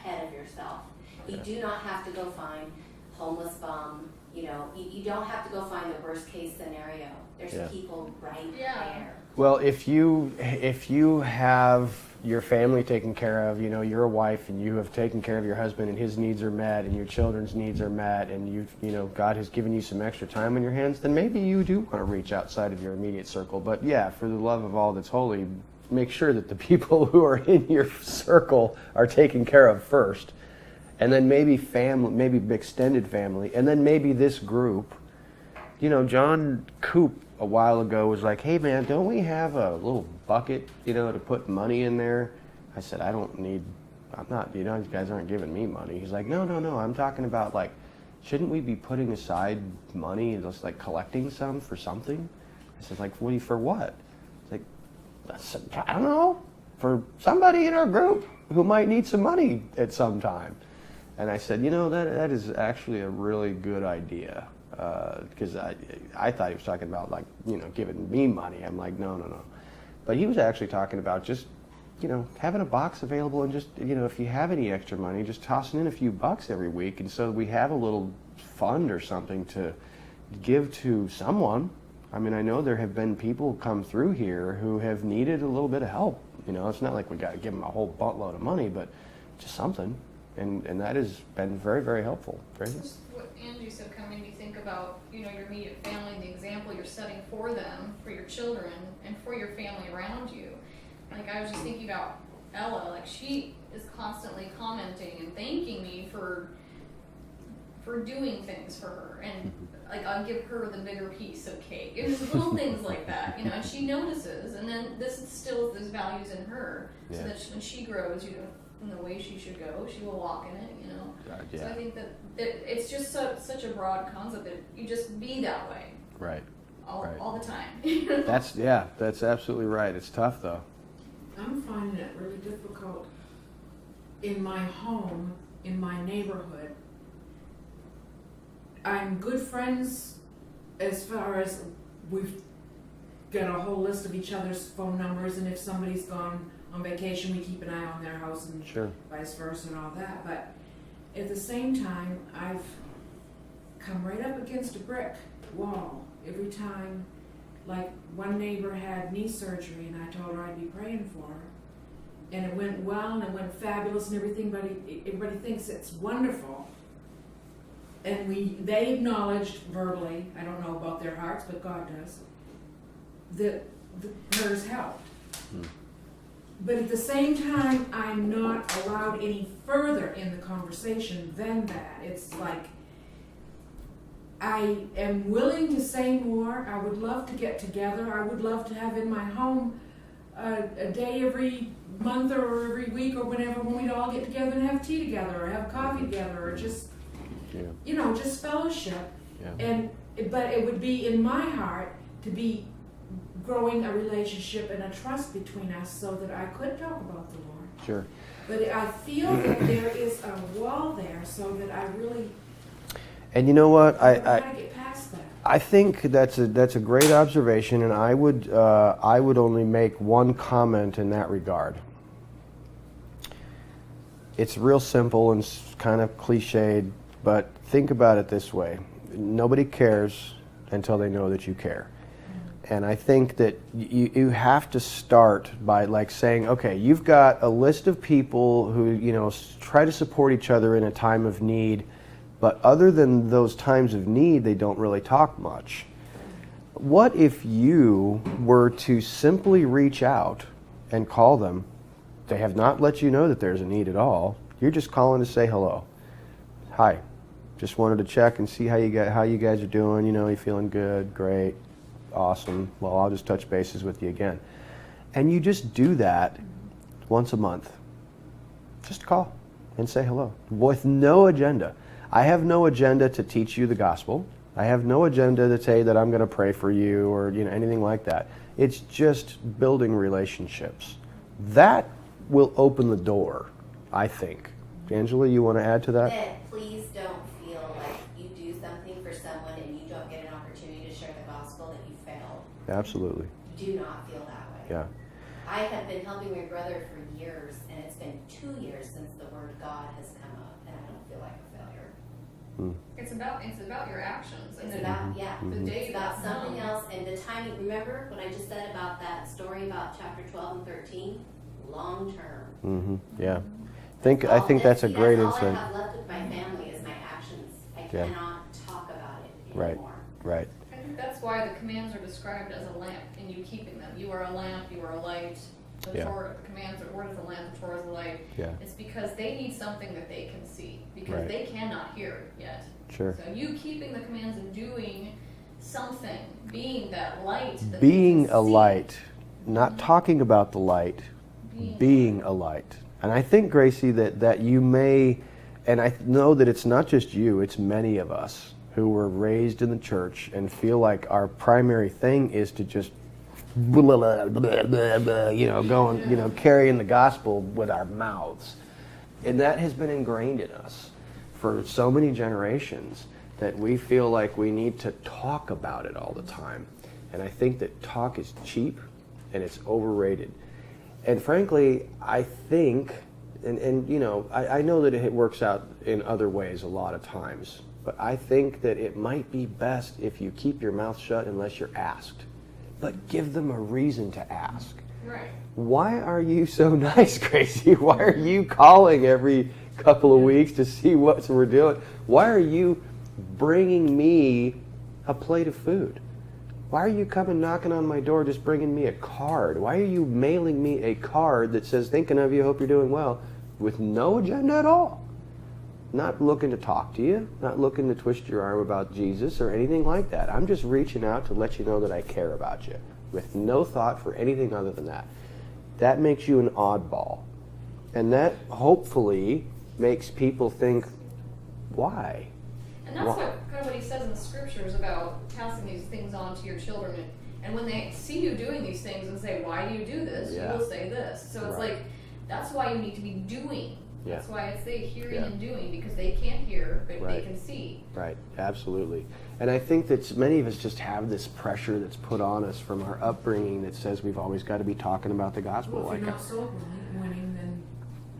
ahead of yourself. You do not have to go find homeless bum. You know, you don't have to go find the worst case scenario. There's
Yeah.
people right
Yeah.
there.
Well, if you have your family taken care of, you know, you're a wife and you have taken care of your husband and his needs are met and your children's needs are met and you know, God has given you some extra time on your hands, then maybe you do want to reach outside of your immediate circle. But yeah, for the love of all that's holy, make sure that the people who are in your circle are taken care of first. And then maybe family, maybe extended family, and then maybe this group. You know, John Coop a while ago was like, hey man, don't we have a little bucket, you know, to put money in there? I said, I'm not, you know, you guys aren't giving me money. He's like, no, I'm talking about like, shouldn't we be putting aside money and just like collecting some for something? I said, like, for what? It's like, I don't know, for somebody in our group who might need some money at some time. And I said, you know, that is actually a really good idea. Because I thought he was talking about, like, you know, giving me money. I'm like, no. But he was actually talking about just, you know, having a box available and just, you know, if you have any extra money, just tossing in a few bucks every week. And so we have a little fund or something to give to someone. I mean, I know there have been people come through here who have needed a little bit of help. You know, it's not like we got to give them a whole buttload of money, but just something. And that has been very, very helpful. Very
Just what Angie said, kind of made me think about, you know, your immediate family, the example you're setting for them, for your children, and for your family around you. Like, I was just thinking about Ella, like, she is constantly commenting and thanking me for doing things for her, and like, I'll give her the bigger piece of cake. It was little things like that, you know, and she notices, and then this instills those values in her, so
Yeah.
that when she grows, you know, in the way she should go, she will walk in it, you know.
Yeah.
So I think that it's just such a broad concept that you just be that way
Right.
all the time.
That's absolutely right. It's tough though.
I'm finding it really difficult in my home, in my neighborhood. I'm good friends as far as we've got a whole list of each other's phone numbers, and if somebody's gone on vacation, we keep an eye on their house and
Sure.
vice versa and all that. But at the same time, I've come right up against a brick wall every time. Like, one neighbor had knee surgery, and I told her I'd be praying for her. And it went well, and it went fabulous and everything, but everybody thinks it's wonderful. And they acknowledged verbally, I don't know about their hearts, but God does, that hers helped. But at the same time, I'm not allowed any further in the conversation than that. It's like, I am willing to say more. I would love to get together. I would love to have in my home a day every month or every week or whenever, when we'd all get together and have tea together or have coffee together or just, you know, just fellowship.
Yeah.
But it would be in my heart to be growing a relationship and a trust between us so that I could talk about the Lord.
Sure.
But I feel that there is a wall there, so that I really
And you know what?
I don't know how to get past that.
I think that's a great observation, and I would only make one comment in that regard. It's real simple and kind of cliched, but think about it this way: nobody cares until they know that you care. And I think that you have to start by like saying, okay, you've got a list of people who, you know, try to support each other in a time of need, but other than those times of need, they don't really talk much. What if you were to simply reach out and call them? They have not let you know that there's a need at all. You're just calling to say hello. Hi, just wanted to check and see how you guys are doing. You know, you feeling good? Great. Awesome. Well, I'll just touch bases with you again. And you just do that once a month. Just call and say hello with no agenda. I have no agenda to teach you the gospel. I have no agenda to say that I'm going to pray for you or, you know, anything like that. It's just building relationships. That will open the door, I think. Angela, you want to add to that?
That please don't feel like you do something for someone and you don't get an opportunity to share the gospel, that you failed.
Absolutely.
Do not feel that way.
Yeah.
I have been helping my brother for years, and it's been 2 years since the word God has come up, and I don't feel like a failure.
It's about your actions. And
It's
then
about, yeah,
the day
it's about
that
something
comes.
else, and the timing. Remember what I just said about that story about chapter 12 and 13? Long term.
Yeah. I think that's a great
All I
insight.
have left with my family is my actions. I
Yeah.
cannot talk about it
Right.
anymore.
Right.
I think that's why the commands are described as a lamp, and you keeping them. You are a lamp, you are a light. The
Yeah.
Torah, the commands are, word is a lamp, the Torah is a light.
Yeah.
It's because they need something that they can see, because
Right.
they cannot hear yet.
Sure.
So you keeping the commands and doing something, being that light. That
Being
they can
a
see,
light, not talking about the light, being a light. And I think, Gracie, that you may, and I know that it's not just you, it's many of us who were raised in the church and feel like our primary thing is to just blah, blah, blah, blah, blah, going, carrying the gospel with our mouths. And that has been ingrained in us for so many generations that we feel like we need to talk about it all the time. And I think that talk is cheap and it's overrated. And frankly, I think, and I know that it works out in other ways a lot of times, but I think that it might be best if you keep your mouth shut unless you're asked. But give them a reason to ask.
Right.
Why are you so nice, Gracie? Why are you calling every couple of weeks to see what we're doing? Why are you bringing me a plate of food? Why are you coming knocking on my door just bringing me a card? Why are you mailing me a card that says, thinking of you, hope you're doing well, with no agenda at all? Not looking to talk to you, not looking to twist your arm about Jesus or anything like that. I'm just reaching out to let you know that I care about you, with no thought for anything other than that. That makes you an oddball. And that hopefully makes people think, why?
And that's kind of what he says in the scriptures about passing these things on to your children. And when they see you doing these things and say, why do you do this?
Yeah.
You will say this. So it's like, that's why you need to be doing.
Yeah.
That's why it's the hearing
Yeah.
and doing, because they can't hear, but
Right.
they can see.
Right, absolutely. And I think that many of us just have this pressure that's put on us from our upbringing that says we've always got to be talking about the gospel.
Well, if
like
you're not soul winning, then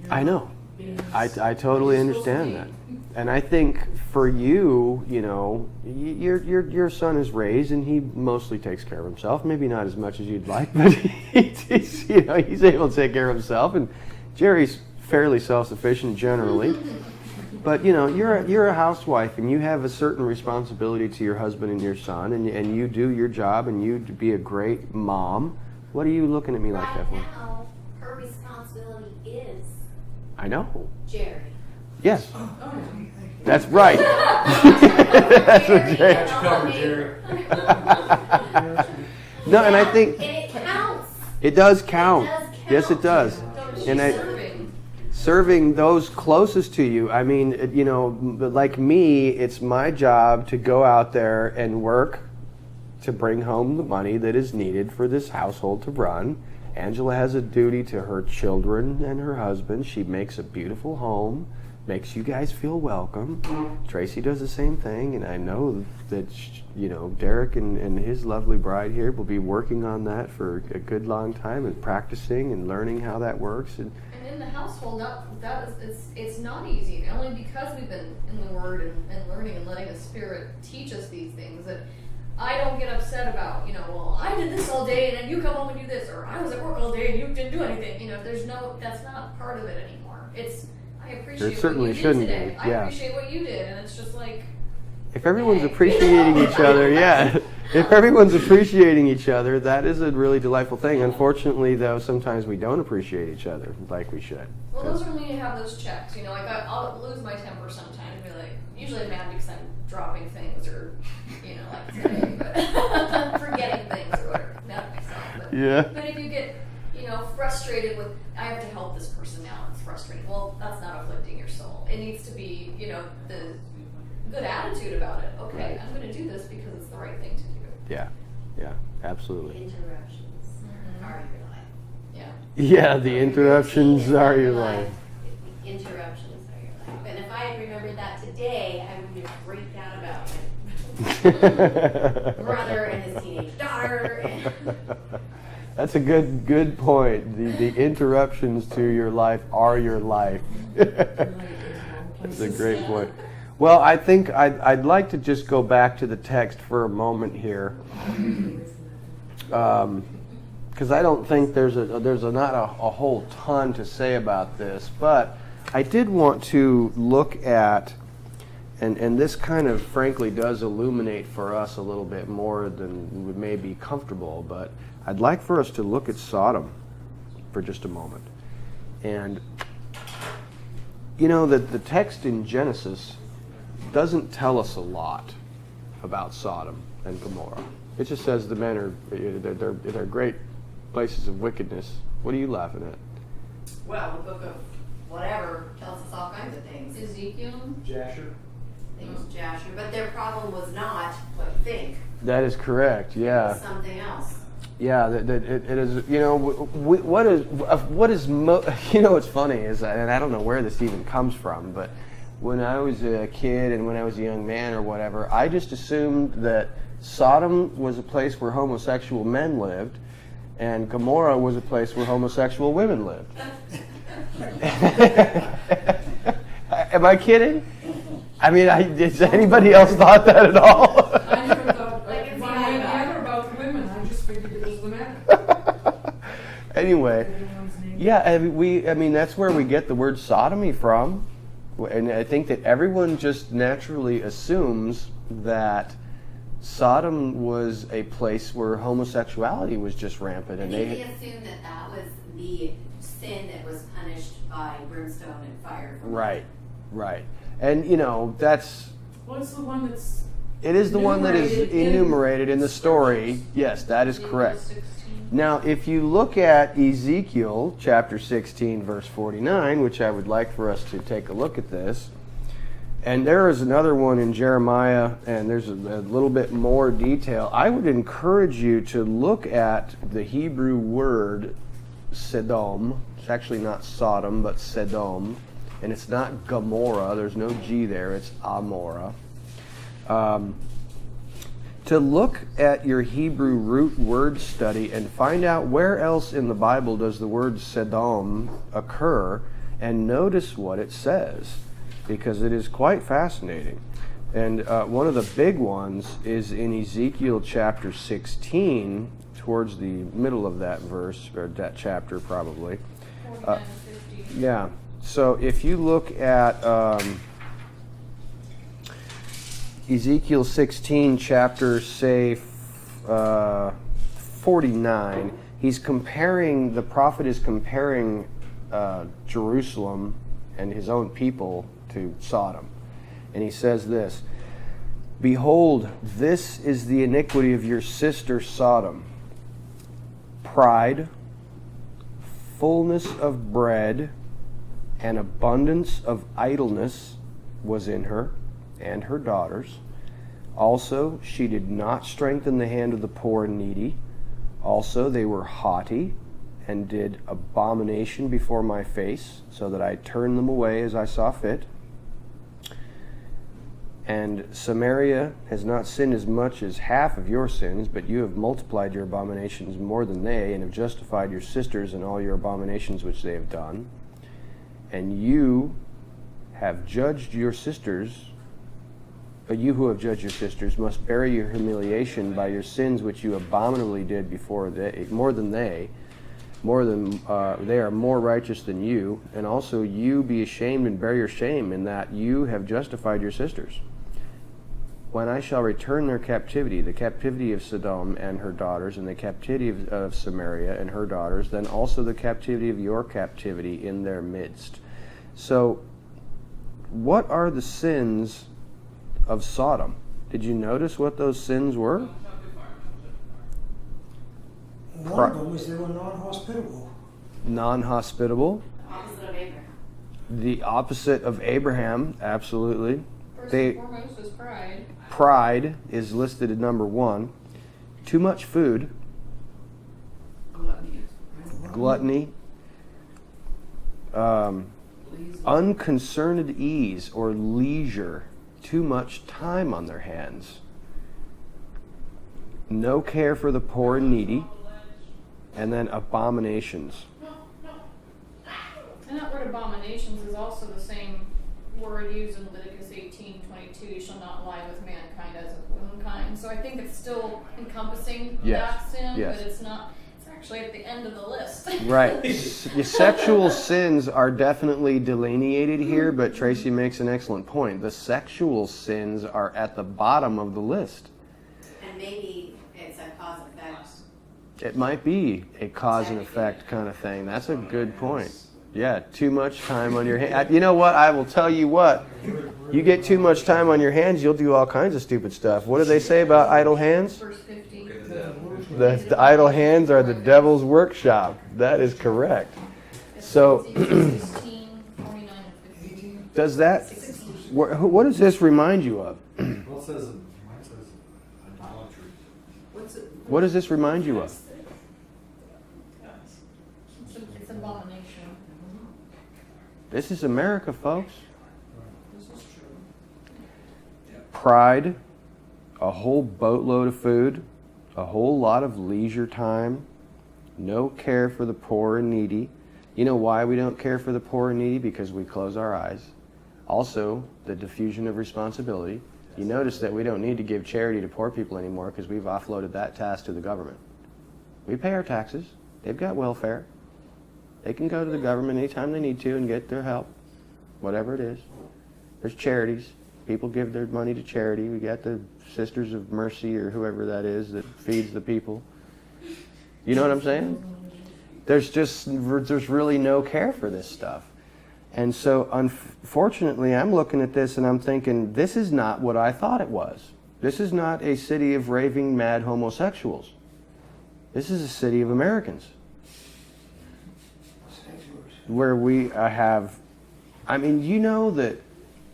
you're
I know.
being
I totally
you're supposed to
understand
be.
that. And I think for you, your son is raised and he mostly takes care of himself. Maybe not as much as you'd like, but he's able to take care of himself. And Jerry's fairly self-sufficient generally. But you're a housewife and you have a certain responsibility to your husband and your son, and you do your job and you be a great mom. What are you looking at me like that for?
Right now, her responsibility is
I know.
Jerry.
Yes,
Oh, yeah.
that's right. That's what Jerry.
Got you covered, Jerry.
No, and I think
And it counts.
it does count.
It does count.
Yes, it does.
She's
And
serving.
serving those closest to you. I mean, like me, it's my job to go out there and work to bring home the money that is needed for this household to run. Angela has a duty to her children and her husband. She makes a beautiful home, makes you guys feel welcome. Tracy does the same thing, and I know that Derek and his lovely bride here will be working on that for a good long time and practicing and learning how that works. And
And in the household, it's not easy. And only because we've been in the Word and learning and letting the Spirit teach us these things that I don't get upset about, well, I did this all day and then you come home and do this, or I was at work all day and you didn't do anything. That's not part of it anymore. I appreciate
certainly
what you
shouldn't
did today.
be, yeah.
I appreciate what you did, and it's just like,
if everyone's appreciating each other, yeah. If everyone's appreciating each other, that is a really delightful thing. Unfortunately, though, sometimes we don't appreciate each other like we should.
well, those are when you have those checks. I'll lose my temper sometimes. Be like, usually I'm mad because I'm dropping things or, like today, but forgetting things or whatever. Not myself, but
Yeah.
But if you get, frustrated with, I have to help this person now. It's frustrating. Well, that's not uplifting your soul. It needs to be, the good attitude about it. Okay,
Right.
I'm going to do this because it's the right thing to do.
Yeah, absolutely.
Interruptions are your life.
Yeah.
Yeah, the interruptions are your life.
Interruptions are your life. And if I had remembered that today, I would have freaked out about it. brother and his teenage daughter. And
That's a good point. The interruptions to your life are your life. That's a great point. Well, I think I'd like to just go back to the text for a moment here, because I don't think there's not a whole ton to say about this, but I did want to look at, and this kind of frankly does illuminate for us a little bit more than we may be comfortable, but I'd like for us to look at Sodom for just a moment. And you know that the text in Genesis doesn't tell us a lot about Sodom and Gomorrah. It just says the men are they're great places of wickedness. What are you laughing at?
well, the book of whatever tells us all kinds of things.
Ezekiel?
Jasher.
I think it was Jasher, but their problem was not what you think.
That is correct.
It
Yeah.
was something else.
Yeah, it is. You know, what is you know, what's funny is, and I don't know where this even comes from, but when I was a kid and when I was a young man or whatever, I just assumed that Sodom was a place where homosexual men lived, and Gomorrah was a place where homosexual women lived. Am I kidding? I mean, has anybody else thought that at all?
I never thought
I can see
one
how
way or
you
the
got
other about the women. I just figured it was the men.
Anyway,
Everyone's name.
yeah, I mean, that's where we get the word sodomy from. And I think that everyone just naturally assumes that Sodom was a place where homosexuality was just rampant.
I
And
think they assumed that that was the sin that was punished by brimstone and fire. from
Right. And, you know,
Well, it's the one that's
it is the one that is enumerated in the story. Yes, that is
Ezekiel
correct.
16.
Now, if you look at Ezekiel chapter 16, verse 49, which I would like for us to take a look at this, and there is another one in Jeremiah, and there's a little bit more detail. I would encourage you to look at the Hebrew word Sodom. It's actually not Sodom, but Sodom. And it's not Gomorrah. There's no G there. It's Amorah. To look at your Hebrew root word study and find out where else in the Bible does the word Sodom occur, and notice what it says, because it is quite fascinating. And one of the big ones is in Ezekiel chapter 16, towards the middle of that verse, or that chapter probably.
49 and 50.
Yeah. So if you look at Ezekiel 16, chapter, say, 49, the prophet is comparing Jerusalem and his own people to Sodom. And he says this, "Behold, this is the iniquity of your sister Sodom. Pride, fullness of bread, and abundance of idleness was in her and her daughters. Also, she did not strengthen the hand of the poor and needy. Also, they were haughty and did abomination before my face, so that I turned them away as I saw fit. And Samaria has not sinned as much as half of your sins, but you have multiplied your abominations more than they, and have justified your sisters in all your abominations which they have done. And you have judged your sisters, but you who have judged your sisters must bear your humiliation by your sins which you abominably did before they, they are more righteous than you, and also you be ashamed and bear your shame in that you have justified your sisters. When I shall return their captivity, the captivity of Sodom and her daughters, and the captivity of Samaria and her daughters, then also the captivity of your captivity in their midst." So, what are the sins of Sodom? Did you notice what those sins were?
One of them was they were non-hospitable.
Non-hospitable.
Opposite of Abraham.
The opposite of Abraham, absolutely.
First and foremost was pride.
Pride is listed at number 1. Too much food. Gluttony. Unconcerned ease or leisure. Too much time on their hands. no care for the poor and needy, and then abominations.
And that word abominations is also the same word used in Leviticus 18:22. You shall not lie with mankind as with womankind. So I think it's still encompassing that sin,
Yes.
but it's not. It's actually at the end of the list.
Right. Your sexual sins are definitely delineated here, but Tracy makes an excellent point. The sexual sins are at the bottom of the list.
And maybe it's a cause effect.
It might be a cause and effect kind of thing. That's a good point. Yeah, too much time on your hands. You know what? I will tell you what. You get too much time on your hands, you'll do all kinds of stupid stuff. What do they say about idle hands?
Verse 50.
The idle hands are the devil's workshop. That is correct. So,
16, 49, and 50.
does that? What does this remind you of?
Well, it says, mine says idolatry.
What's it?
What does this remind you of?
It's abomination.
This is America, folks.
This is true.
Pride, a whole boatload of food, a whole lot of leisure time, no care for the poor and needy. You know why we don't care for the poor and needy? Because we close our eyes. Also, the diffusion of responsibility. You notice that we don't need to give charity to poor people anymore because we've offloaded that task to the government. We pay our taxes. They've got welfare. They can go to the government anytime they need to and get their help, whatever it is. There's charities. People give their money to charity. We got the Sisters of Mercy or whoever that is that feeds the people. You know what I'm saying? There's really no care for this stuff. And so, unfortunately, I'm looking at this and I'm thinking, this is not what I thought it was. This is not a city of raving mad homosexuals. This is a city of Americans. Where we have, I mean, you know that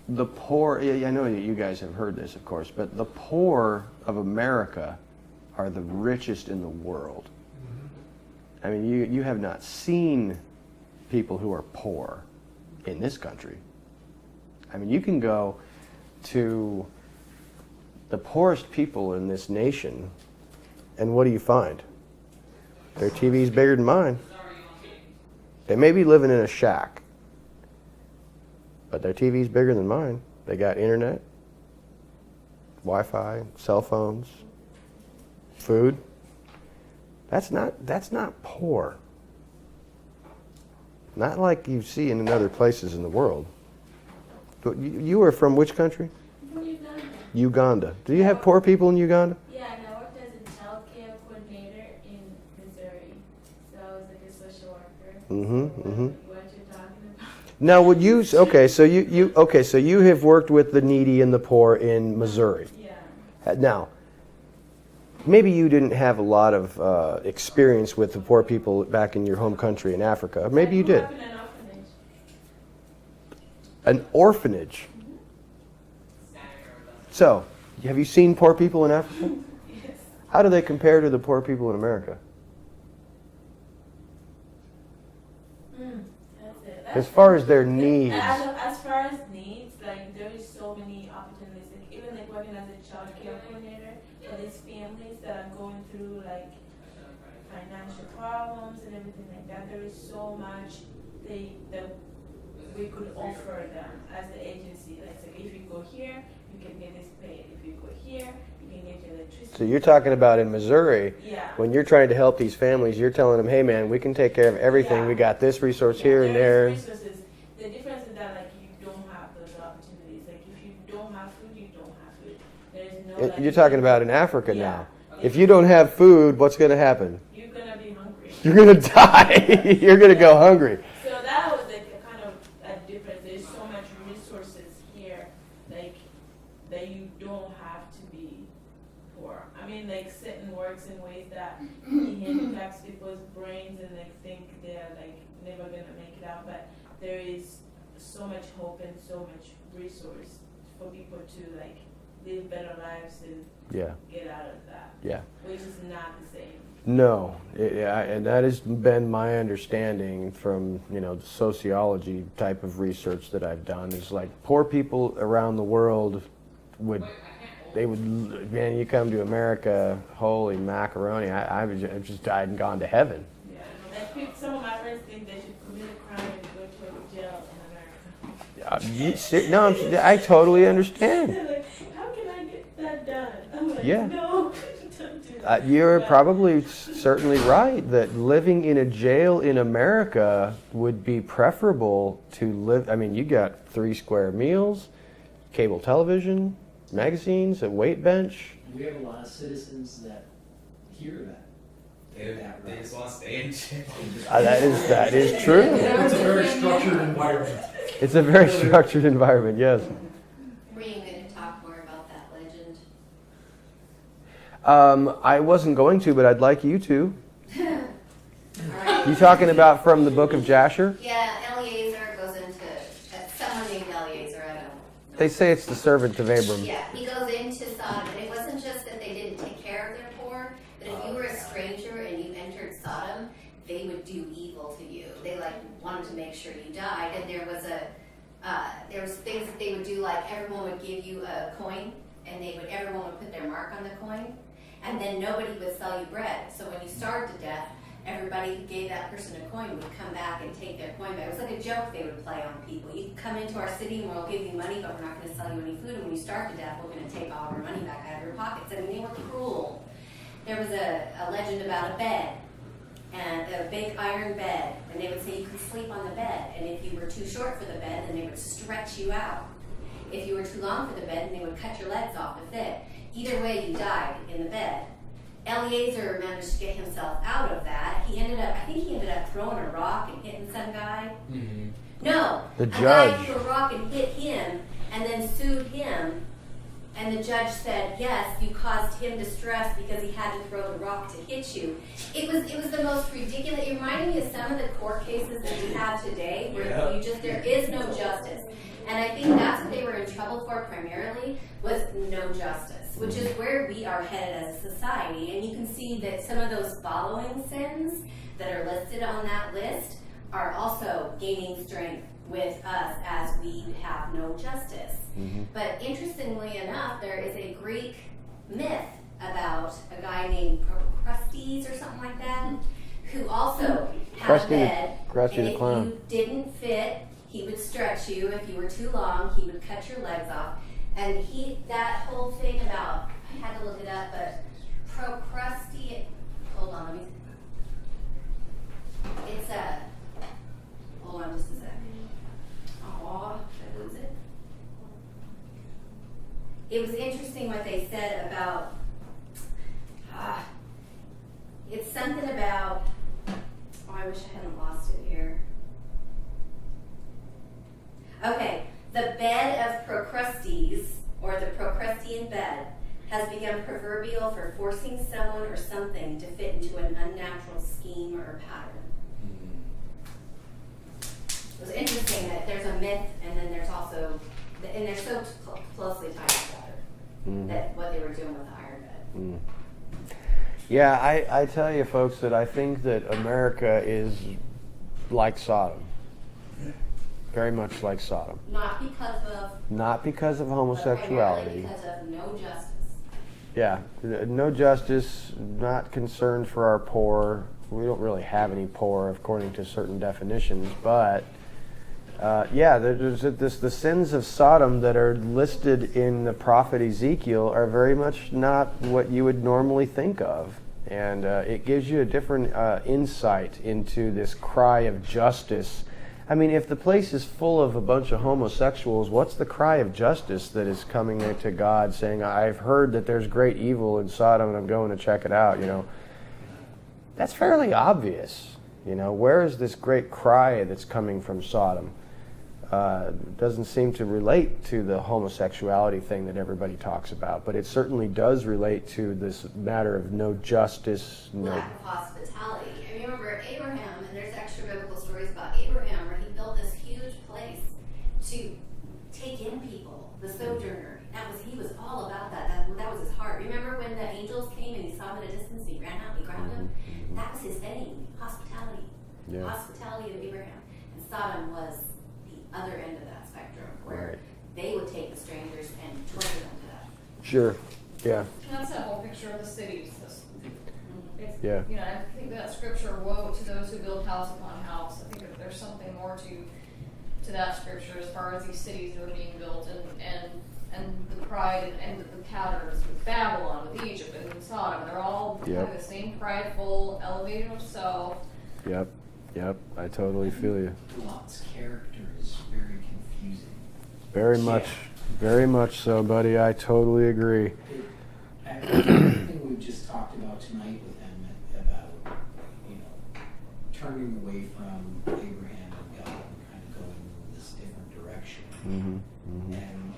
the poor, I know that you guys have heard this, of course, but the poor of America are the richest in the world. I mean, you have not seen people who are poor in this country. I mean, you can go to the poorest people in this nation, and what do you find? Their TV's bigger than mine. They may be living in a shack, but their TV's bigger than mine. They got internet, Wi-Fi, cell phones, food. That's not poor. Not like you see in other places in the world. But you are from which country?
From Uganda.
Uganda. Do you have poor people in Uganda?
Yeah, and I worked as a child care coordinator in Missouri. So I was like a social worker.
Mm-hmm. Mm-hmm.
What you're talking about.
Now, would you? Okay, so you have worked with the needy and the poor in Missouri.
Yeah.
Now, maybe you didn't have a lot of experience with the poor people back in your home country in Africa. Maybe you did.
I grew up in an orphanage.
An orphanage. So, have you seen poor people in Africa?
Yes.
How do they compare to the poor people in America?
That's it.
As far as their needs.
As far as needs, like there is so many opportunities. Like, even like working as a child care coordinator for these families that are going through like financial problems and everything like that. There is so much that we could offer them as the agency. Like, so if you go here, you can get this paid. If you go here, you can get your electricity.
So you're talking about in Missouri,
Yeah.
when you're trying to help these families, you're telling them, hey man, we can take care of everything.
Yeah.
We got this resource here and there.
There is resources. The difference is that like you don't have those opportunities. Like if you don't have food, you don't have food. There is no. Like,
You're talking about in Africa
Yeah.
now. If you don't have food, what's going to happen?
You're gonna be hungry.
You're going to die. You're going to go hungry.
So that was like a kind of a difference. There's so much resources here, like that you don't have to be poor. I mean, like Satan works in ways that he handicaps people's brains and like think they're like never gonna make it out. But there is so much hope and so much resource for people to like live better lives and
Yeah,
get out of that,
yeah.
which is not the same.
No, and that has been my understanding from, the sociology type of research that I've done. Is like poor people around the world would they would, man, you come to America, holy macaroni, I would just died and gone to heaven.
Yeah, some of my friends think they should commit a crime and go to a jail in America.
I totally understand.
They're like, how can I get that done? I'm like,
Yeah.
no, don't do that.
You're
But-
probably certainly right that living in a jail in America would be preferable to live. I mean, you got 3 square meals, cable television, magazines, a weight bench.
We have a lot of citizens that hear that.
They just want to stay in jail.
That is true.
It's a very structured environment.
It's a very structured environment, yes.
Were you going to talk more about that legend?
I wasn't going to, but I'd like you to.
All right.
You talking about from the book of Jasher?
Yeah, Eliezer goes into someone named Eliezer. I don't know.
They say it's the servant of Abram.
Yeah, he goes into Sodom, and it wasn't just that they didn't take care of their poor, but if you were a stranger and you entered Sodom, they would do evil to you. They wanted to make sure you died, and there was things that they would do, like everyone would give you a coin, and everyone would put their mark on the coin, and then nobody would sell you bread. So when you starved to death, everybody who gave that person a coin would come back and take their coin back. It was like a joke they would play on people. You come into our city and we'll give you money, but we're not going to sell you any food. And when you starve to death, we're going to take all of our money back out of your pockets. I mean, they were cruel. There was a legend about a bed, and a big iron bed, and they would say you could sleep on the bed. And if you were too short for the bed, then they would stretch you out. If you were too long for the bed, then they would cut your legs off to fit. Either way, you died in the bed. Eliezer managed to get himself out of that. I think he ended up throwing a rock and hitting some guy.
Mm-hmm.
No,
The
a guy
judge.
threw a rock and hit him, and then sued him. And the judge said, yes, you caused him distress because he had to throw the rock to hit you. It was the most ridiculous. It reminded me of some of the court cases that we have today, where there is no justice. And I think that's what they were in trouble for primarily, was no justice, which is where we are headed as a society. And you can see that some of those following sins that are listed on that list are also gaining strength with us as we have no justice.
Mm-hmm.
But interestingly enough, there is a Greek myth about a guy named Procrustes or something like that, who also had a bed,
Krusty
and
the
if
Clown.
you didn't fit, he would stretch you. If you were too long, he would cut your legs off. And that whole thing about, I had to look it up, but Procrustes, hold on, let me, it's hold on just a second. Aw, did I lose it? It was interesting what they said about, it's something about, I wish I hadn't lost it here. Okay, the bed of Procrustes, or the Procrustean bed, has become proverbial for forcing someone or something to fit into an unnatural scheme or pattern. It was interesting that there's a myth, and then there's also, and they're so closely tied together, that what they were doing with the iron bed.
Yeah, I tell you, folks, that I think that America is like Sodom. Very much like Sodom.
Not because of
homosexuality.
but primarily because of no justice.
Yeah, no justice, not concerned for our poor. We don't really have any poor according to certain definitions, but there's the sins of Sodom that are listed in the prophet Ezekiel are very much not what you would normally think of. And it gives you a different insight into this cry of justice. I mean, if the place is full of a bunch of homosexuals, what's the cry of justice that is coming to God saying, I've heard that there's great evil in Sodom and I'm going to check it out, That's fairly obvious. Where is this great cry that's coming from Sodom? Doesn't seem to relate to the homosexuality thing that everybody talks about, but it certainly does relate to this matter of no justice,
lack of hospitality. I remember Abraham, and there's extra biblical stories about Abraham where he built this huge place to take in people, the sojourner. He was all about that. That was his heart. Remember when the angels came and he saw him at a distance, he ran out and he grabbed him? That was his thing, hospitality.
Yeah.
Hospitality of Abraham. And Sodom was the other end of that spectrum, where they would take the strangers and torture them to death.
Sure. Yeah.
And that's that whole picture of the cities. It's,
Yeah.
You know, I think that scripture, woe to those who build house upon house. I think that there's something more to that scripture as far as these cities that are being built and the pride and the patterns with Babylon, with Egypt, and with Sodom. They're all kind of the same prideful, elevating of self.
Yep. I totally feel you.
Lot's character is very confusing.
Very much so, buddy. I totally agree.
Everything we've just talked about tonight with him about, turning away from Abraham and God and kind of going in this different direction. And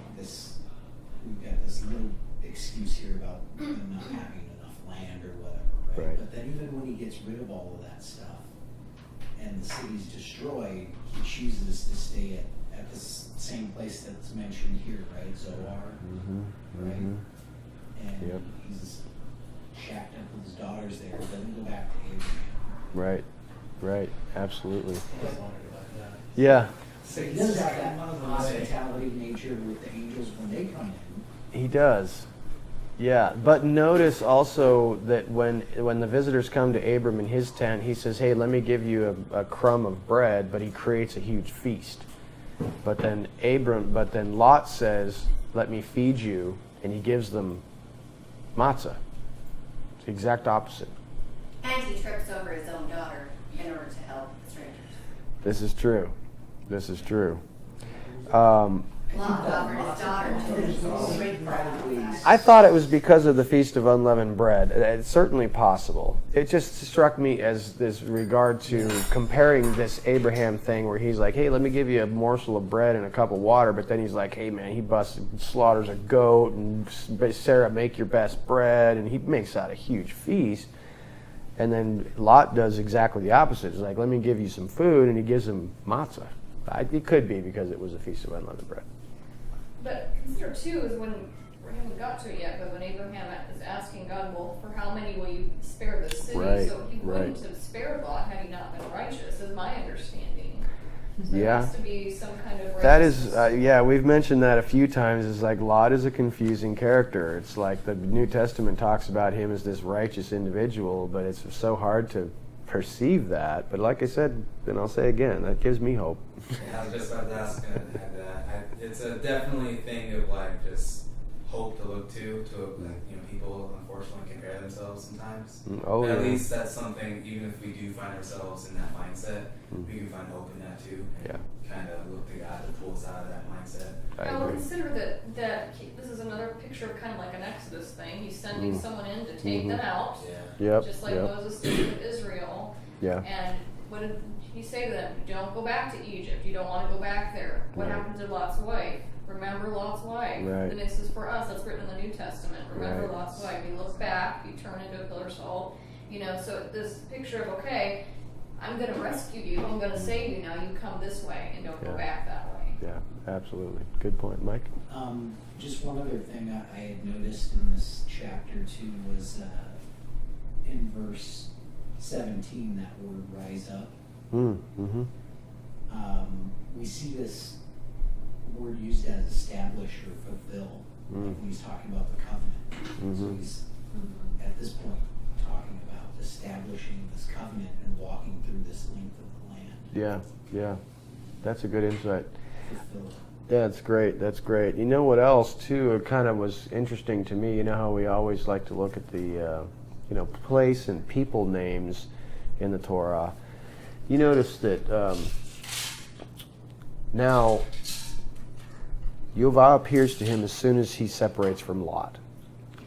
we've got this little excuse here about them not having enough land or whatever, right? But then even when he gets rid of all of that stuff and the city's destroyed, he chooses to stay at the same place that's mentioned here, right? Zoar, right? And he's shacked up with his daughters there. Doesn't go back to Abraham.
Right. Absolutely. Yeah.
So he does have that hospitality nature with the angels when they come in.
He does. Yeah, but notice also that when the visitors come to Abram in his tent, he says, "Hey, let me give you a crumb of bread," but he creates a huge feast. But then Lot says, "Let me feed you," and he gives them matzah. It's the exact opposite.
And he trips over his own daughter in order to help strangers.
This is true.
Lot offered his daughter to him.
I thought it was because of the Feast of Unleavened Bread. It's certainly possible. It just struck me as this regard to comparing this Abraham thing where he's like, "Hey, let me give you a morsel of bread and a cup of water," but then he's like, "Hey man, he slaughters a goat, and Sarah, make your best bread," and he makes out a huge feast. And then Lot does exactly the opposite. He's like, "Let me give you some food," and he gives him matzah. It could be because it was a Feast of Unleavened Bread.
But consider too is when we haven't got to it yet, but when Abraham is asking God, well, for how many will you spare the city? So he wouldn't have spared Lot had he not been righteous, is my understanding. So there has to be some kind of righteousness.
That is, we've mentioned that a few times. It's like Lot is a confusing character. It's like the New Testament talks about him as this righteous individual, but it's so hard to perceive that. But like I said, and I'll say again, that gives me hope.
I was just about to ask that. It's a definitely thing of like just hope to look to people unfortunately compare themselves sometimes.
Oh,
at least that's something, even if we do find ourselves in that mindset, we can find hope in that too. And kind of look to God to pull us out of that mindset.
Now consider that this is another picture of kind of like an Exodus thing. He's sending someone in to take them out, just like Moses did with Israel. And what did he say to them? Don't go back to Egypt. You don't want to go back there. What happened to Lot's wife? Remember Lot's wife. And this is for us. That's written in the New Testament. Remember Lot's wife. You look back. You turn into a pillar of salt. So this picture of, okay, I'm going to rescue you. I'm going to save you now. You come this way and don't go back that way.
Yeah, absolutely. Good point. Mike?
Just one other thing I had noticed in this chapter too was in verse 17, that word "rise up." We see this word used as establish or fulfill when he's talking about the covenant. So he's at this point talking about establishing this covenant and walking through this length of the land.
Yeah. That's a good insight.
Fulfill.
That's great. You know what else too? It kind of was interesting to me. You know how we always like to look at the place and people names in the Torah. You notice that now Yovah appears to him as soon as he separates from Lot.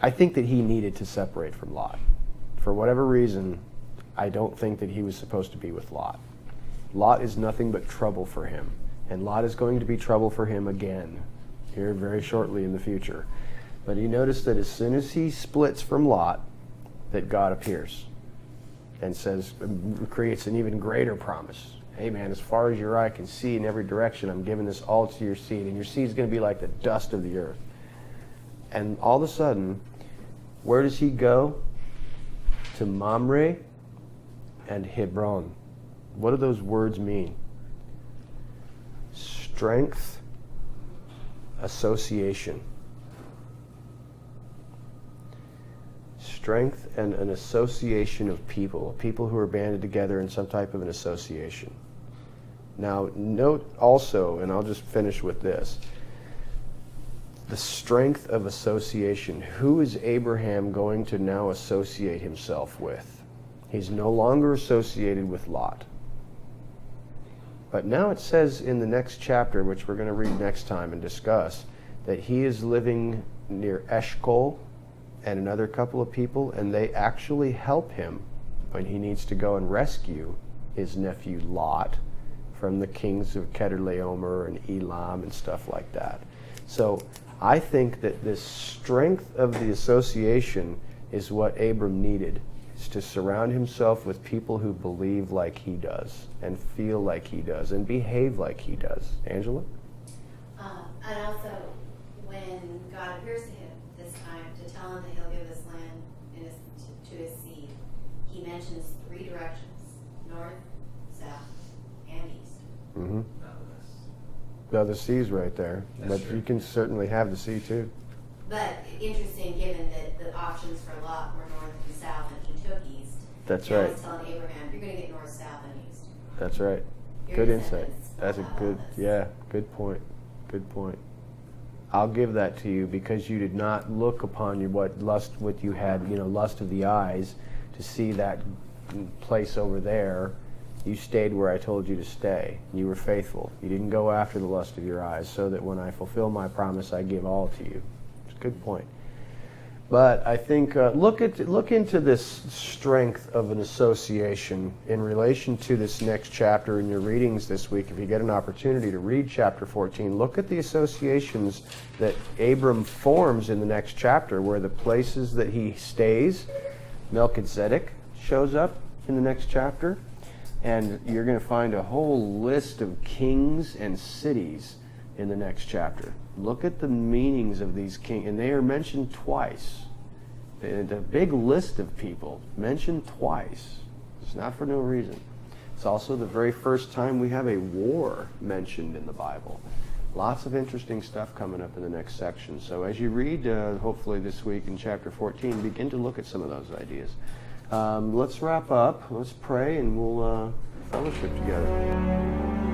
I think that he needed to separate from Lot. For whatever reason, I don't think that he was supposed to be with Lot. Lot is nothing but trouble for him. And Lot is going to be trouble for him again here very shortly in the future. But you notice that as soon as he splits from Lot, that God appears and creates an even greater promise. Hey man, as far as your eye can see in every direction, I'm giving this all to your seed, and your seed is going to be like the dust of the earth. And all of a sudden, where does he go? To Mamre and Hebron. What do those words mean? Strength, association. strength and an association of people who are banded together in some type of an association. Now, note also, and I'll just finish with this, the strength of association. Who is Abraham going to now associate himself with? He's no longer associated with Lot. But now it says in the next chapter, which we're going to read next time and discuss, that he is living near Eshcol and another couple of people, and they actually help him when he needs to go and rescue his nephew Lot from the kings of Kedorlaomer and Elam and stuff like that. So I think that this strength of the association is what Abram needed, is to surround himself with people who believe like he does and feel like he does and behave like he does. Angela?
And also, when God appears to him this time to tell him that he'll give this land to his seed, he mentions 3 directions: north, south, and east.
Mm-hmm. Well, the sea's right there.
That's
But
true.
you can certainly have the sea too.
But interesting, given that the options for Lot were north and south, and he took east.
That's
now
right.
He's telling Abraham, you're going to get north, south, and east.
That's right.
Your
Good insight.
descendants will
That's a
have all
good,
this.
yeah, good point. Good point. I'll give that to you because you did not look upon what you had, lust of the eyes to see that place over there. You stayed where I told you to stay. You were faithful. You didn't go after the lust of your eyes, so that when I fulfill my promise, I give all to you. It's a good point. But I think look into this strength of an association in relation to this next chapter in your readings this week. If you get an opportunity to read chapter 14, look at the associations that Abram forms in the next chapter, where the places that he stays, Melchizedek shows up in the next chapter, and you're going to find a whole list of kings and cities in the next chapter. Look at the meanings of these kings, and they are mentioned twice. The big list of people mentioned twice. It's not for no reason. It's also the very first time we have a war mentioned in the Bible. Lots of interesting stuff coming up in the next section. So as you read, hopefully this week in chapter 14, begin to look at some of those ideas. Let's wrap up. Let's pray, and we'll fellowship together.